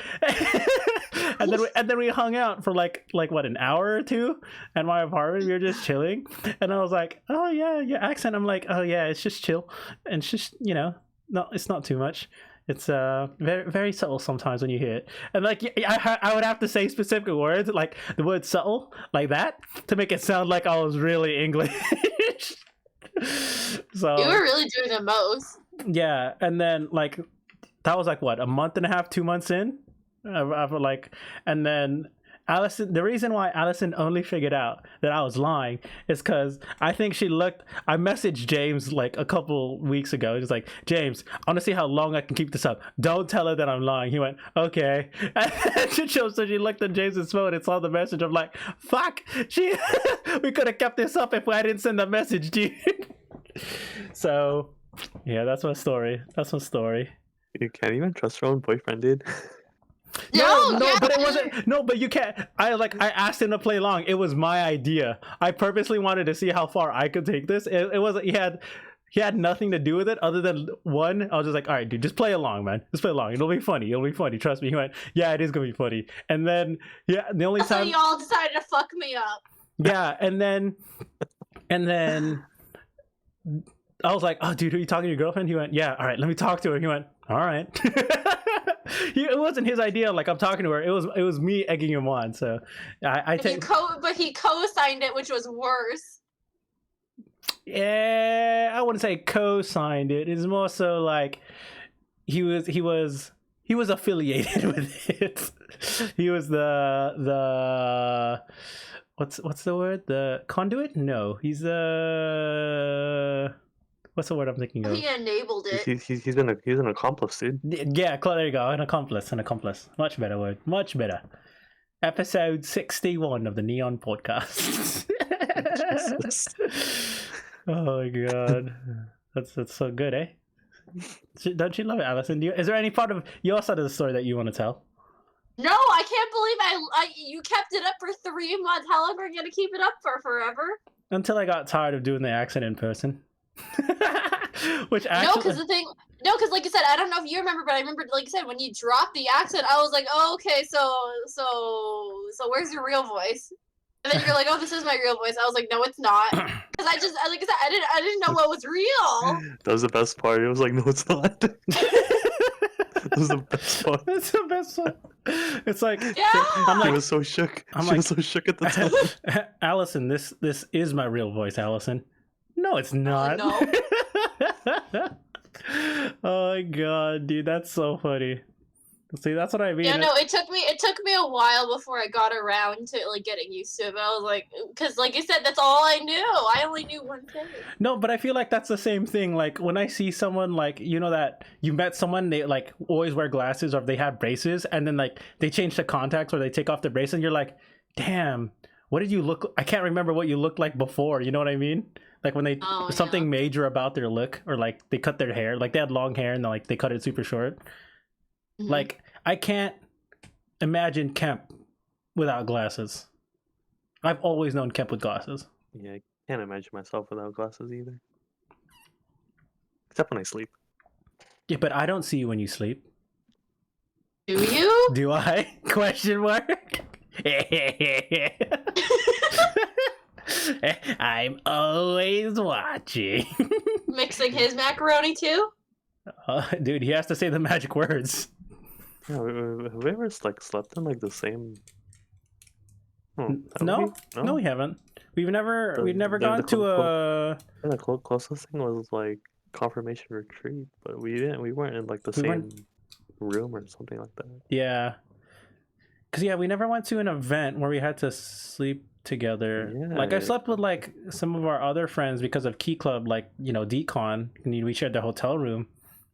S1: and then we hung out for like what, an hour or two at my apartment. We were just chilling, and I was like, oh yeah, your accent. I'm like, oh yeah, it's just chill, and it's just, you know, no, it's not too much. It's very, very subtle sometimes when you hear it, and like I would have to say specific words, like the word subtle, like that, to make it sound like I was really English. So
S2: you were really doing the most.
S1: Yeah, and then like that was like what, a month and a half, 2 months in, and then Allison, the reason why Allison only figured out that I was lying is because I think I messaged James like a couple weeks ago. He was like, James, I want to see how long I can keep this up. Don't tell her that I'm lying. He went, okay. And so she looked at James's phone and saw the message. I'm like, fuck, we could have kept this up if I didn't send the message, dude. So, yeah, that's my story.
S3: You can't even trust your own boyfriend, dude.
S1: No, but it wasn't. No, but you can't. I asked him to play along. It was my idea. I purposely wanted to see how far I could take this. It wasn't. He had nothing to do with it other than one. I was just like, all right, dude, just play along, man. Just play along. It'll be funny. Trust me. He went, yeah, it is gonna be funny. And then, yeah, the only time
S2: y'all decided to fuck me up.
S1: Yeah, and then I was like, oh, dude, are you talking to your girlfriend? He went, yeah. All right, let me talk to her. He went, all right. It wasn't his idea. Like, I'm talking to her. It was me egging him on. So
S2: but he co-signed it, which was worse.
S1: Yeah, I wouldn't say co-signed it. It's more so like he was affiliated with it. He was the what's the word? The conduit? No, he's the. What's the word I'm thinking of?
S2: He enabled it.
S3: He's an accomplice, dude.
S1: Yeah, there you go. An accomplice. Much better word. Much better. Episode 61 of the Neon Podcast. Oh my god, that's so good, eh? Don't you love it, Allison? Is there any part of your side of the story that you want to tell?
S2: No, I can't believe you kept it up for 3 months. How long are you gonna keep it up for? Forever?
S1: Until I got tired of doing the accent in person. Which
S2: No,
S1: actually,
S2: because like you said, I don't know if you remember, but I remember, like you said, when you dropped the accent, I was like, oh, okay, so where's your real voice? And then you're like, oh, this is my real voice. I was like, no, it's not, because like I said, I didn't know what was real.
S3: That was the best part. It was like, no, it's not. That was the best part.
S1: that's the best one. It's like,
S2: Yeah.
S1: I'm
S3: She
S1: like,
S3: was so shook.
S1: I'm
S3: She
S1: like-
S3: was so shook at the time.
S1: Allison, this is my real voice, Allison. No, it's not.
S2: no.
S1: Oh my god, dude, that's so funny. See, that's what I mean.
S2: Yeah, no, it took me a while before I got around to like getting used to it. But I was like, because like you said, that's all I knew. I only knew one thing.
S1: No, but I feel like that's the same thing. Like when I see someone, like, you know, that you met someone, they like always wear glasses or they have braces, and then like they change the contacts or they take off the braces, and you're like, damn, what did you look? I can't remember what you looked like before. You know what I mean? Like when they something major about their look, or like they cut their hair, like they had long hair and like they cut it super short.
S2: Mhm.
S1: Like I can't imagine Kemp without glasses. I've always known Kemp with glasses.
S3: Yeah, I can't imagine myself without glasses either. Except when I sleep.
S1: Yeah, but I don't see you when you sleep.
S2: Do you?
S1: Do I? Question mark. I'm always watching.
S2: Mixing his macaroni too?
S1: Dude, he has to say the magic words.
S3: Yeah, have we ever like slept in like the same? Have
S1: No,
S3: we?
S1: no, we haven't. We've never gone
S3: the
S1: to a.
S3: Yeah, the closest thing was like confirmation retreat, but we weren't in like the
S1: We
S3: same
S1: weren't-
S3: room or something like that.
S1: Yeah. Cause yeah, we never went to an event where we had to sleep together. Like I
S3: Yeah.
S1: slept with like some of our other friends because of Key Club, like, you know, Decon. We shared the hotel room,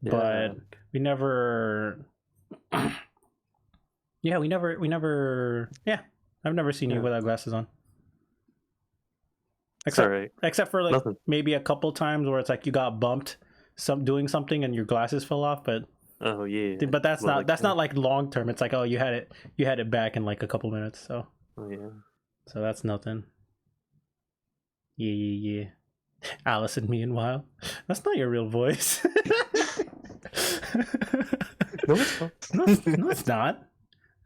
S1: but we never. Yeah, we never. Yeah, I've never seen you
S3: Yeah.
S1: without glasses on.
S3: It's alright.
S1: Except for like
S3: Nothing.
S1: maybe a couple times where it's like you got bumped, doing something and your glasses fell off, but
S3: Oh yeah.
S1: but that's
S3: Well,
S1: not
S3: like,
S1: that's not like long term. It's like, oh, you had it back in like a couple minutes, so
S3: Oh yeah.
S1: that's nothing. Yeah. Allison, meanwhile, that's not your real voice.
S3: No, it's not.
S1: no, it's not.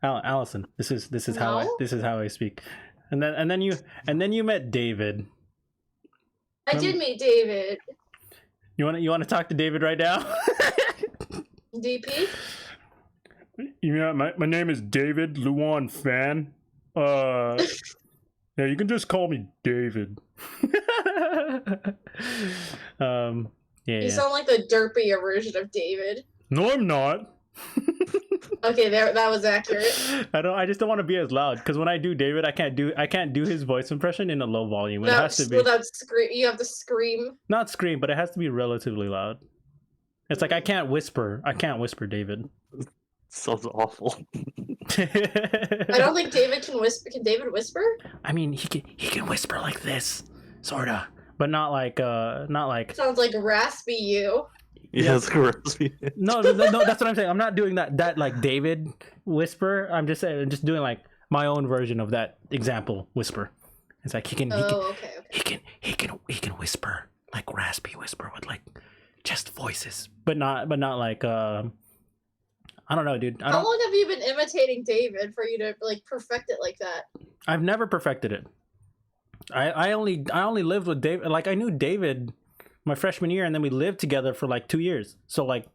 S1: Allison, this is how I speak. And then you met David.
S2: I did meet David.
S1: You want to talk to David right now?
S2: DP?
S1: You know, my name is David Luan Fan. Yeah, you can just call me David. Yeah.
S2: You sound like the derpier version of David.
S1: No, I'm not.
S2: Okay, that was accurate.
S1: I just don't want to be as loud because when I do David, I can't do his voice impression in a low volume. It has to be
S2: You have to scream.
S1: not scream, but it has to be relatively loud. It's like I can't whisper David.
S3: Sounds awful.
S2: I don't think David can whisper. Can David whisper?
S1: I mean, he can whisper like this, sorta, but not like.
S2: Sounds like raspy you.
S3: Yeah, it's gross.
S1: No, that's what I'm saying. I'm not doing that like David whisper. I'm just saying, just doing like my own version of that example whisper. It's like he can whisper like raspy whisper with like just voices, but not like I don't know, dude.
S2: How long have you been imitating David for you to like perfect it like that?
S1: I've never perfected it. I only lived with David. Like I knew David my freshman year, and then we lived together for like 2 years. So like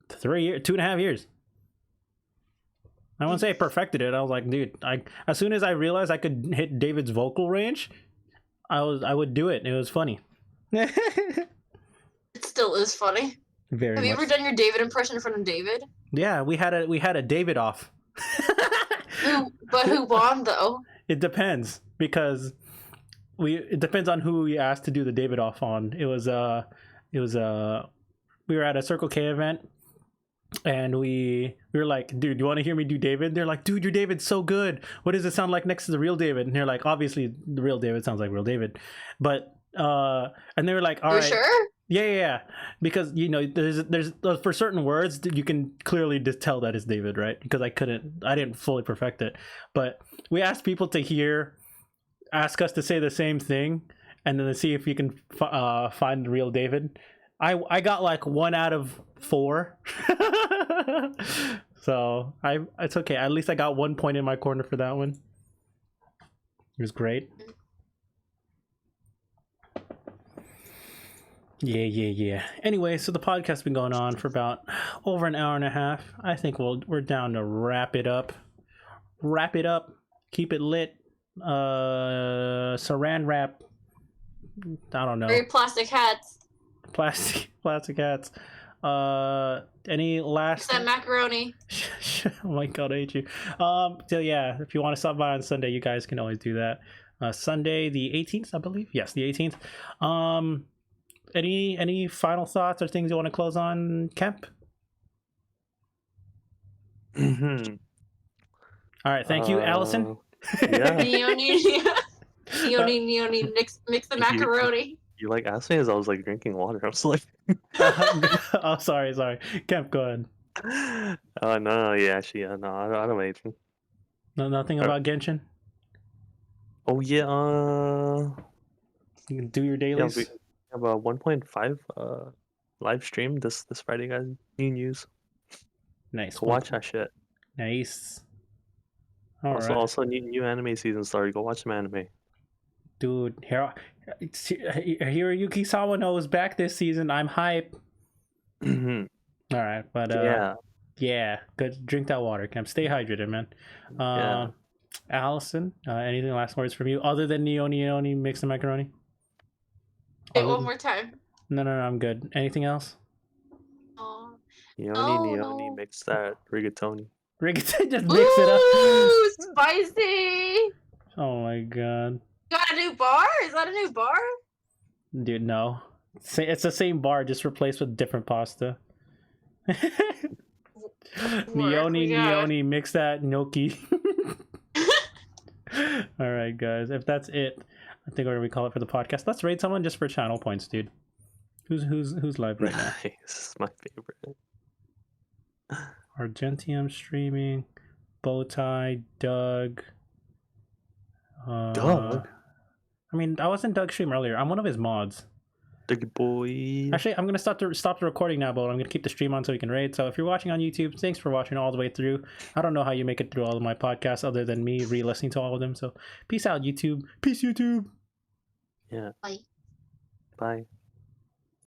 S1: 2.5 years. I won't say I perfected it. I was like, dude, as soon as I realized I could hit David's vocal range, I would do it. It was funny.
S2: It still is funny.
S1: Very
S2: Have you
S1: much.
S2: ever done your David impression in front of David?
S1: Yeah, we had a David off.
S2: Who won though?
S1: It depends because it depends on who we asked to do the David off on. It was we were at a Circle K event and we were like, dude, you want to hear me do David? They're like, dude, your David's so good. What does it sound like next to the real David? And they're like, obviously the real David sounds like real David. But and they were like, all
S2: You
S1: right.
S2: sure?
S1: Yeah. Because there's for certain words that you can clearly just tell that is David, right? Because I didn't fully perfect it, but we asked people to ask us to say the same thing, and then to see if you can find the real David. I got like 1 out of 4, so it's okay. At least I got 1 point in my corner for that one. It was great. Yeah. Anyway, so the podcast's been going on for about over an hour and a half. I think we're down to wrap it up. Keep it lit. Saran wrap. I don't know.
S2: Very plastic hats.
S1: Plastic hats. Any last?
S2: That macaroni.
S1: Oh my god, I hate you. So yeah, if you want to stop by on Sunday, you guys can always do that. Sunday the 18th, I believe. Yes, the 18th. Any final thoughts or things you want to close on, Kemp?
S3: Mm-hmm.
S1: All right, thank you, Allison.
S3: Yeah.
S2: Neoni, mix the macaroni.
S3: You like asked me as I was like drinking water. I was like,
S1: oh, sorry. Kemp, go ahead.
S3: Oh no, yeah, no, I don't have anything.
S1: No, nothing about Genshin.
S3: Oh yeah,
S1: You can do your dailies.
S3: we have a 1.5 live stream this Friday, guys. New news.
S1: Nice.
S3: Go watch that shit.
S1: Nice.
S3: Also, new anime season started. Go watch some anime.
S1: Dude, Hiroyuki Sawano is back this season. I'm hype.
S3: Mhm.
S1: All right, but yeah, good. Drink that water, Kemp. Stay hydrated, man.
S3: Yeah.
S1: Allison, anything last words from you other than Neoni mix the macaroni?
S2: Wait, one more time.
S1: No, I'm good. Anything else?
S3: Neoni mix that rigatoni.
S1: Rigatoni, just mix it up.
S2: Ooh, spicy!
S1: Oh my god.
S2: Got a new bar? Is that a new bar?
S1: Dude, no. It's the same bar, just replaced with different pasta. Neoni, mix that gnocchi. All right, guys. If that's it, I think we're gonna call it for the podcast. Let's rate someone just for channel points, dude. Who's live right now?
S3: Nice. This is my favorite.
S1: Argentium streaming, Bowtie, Doug.
S3: Doug?
S1: I mean, I wasn't Doug stream earlier. I'm one of his mods.
S3: Dougie boy.
S1: Actually, I'm gonna stop the recording now, but I'm gonna keep the stream on so we can raid. So if you're watching on YouTube, thanks for watching all the way through. I don't know how you make it through all of my podcasts other than me re-listening to all of them. So peace out, YouTube. Peace, YouTube.
S3: Yeah.
S2: Bye.
S3: Bye.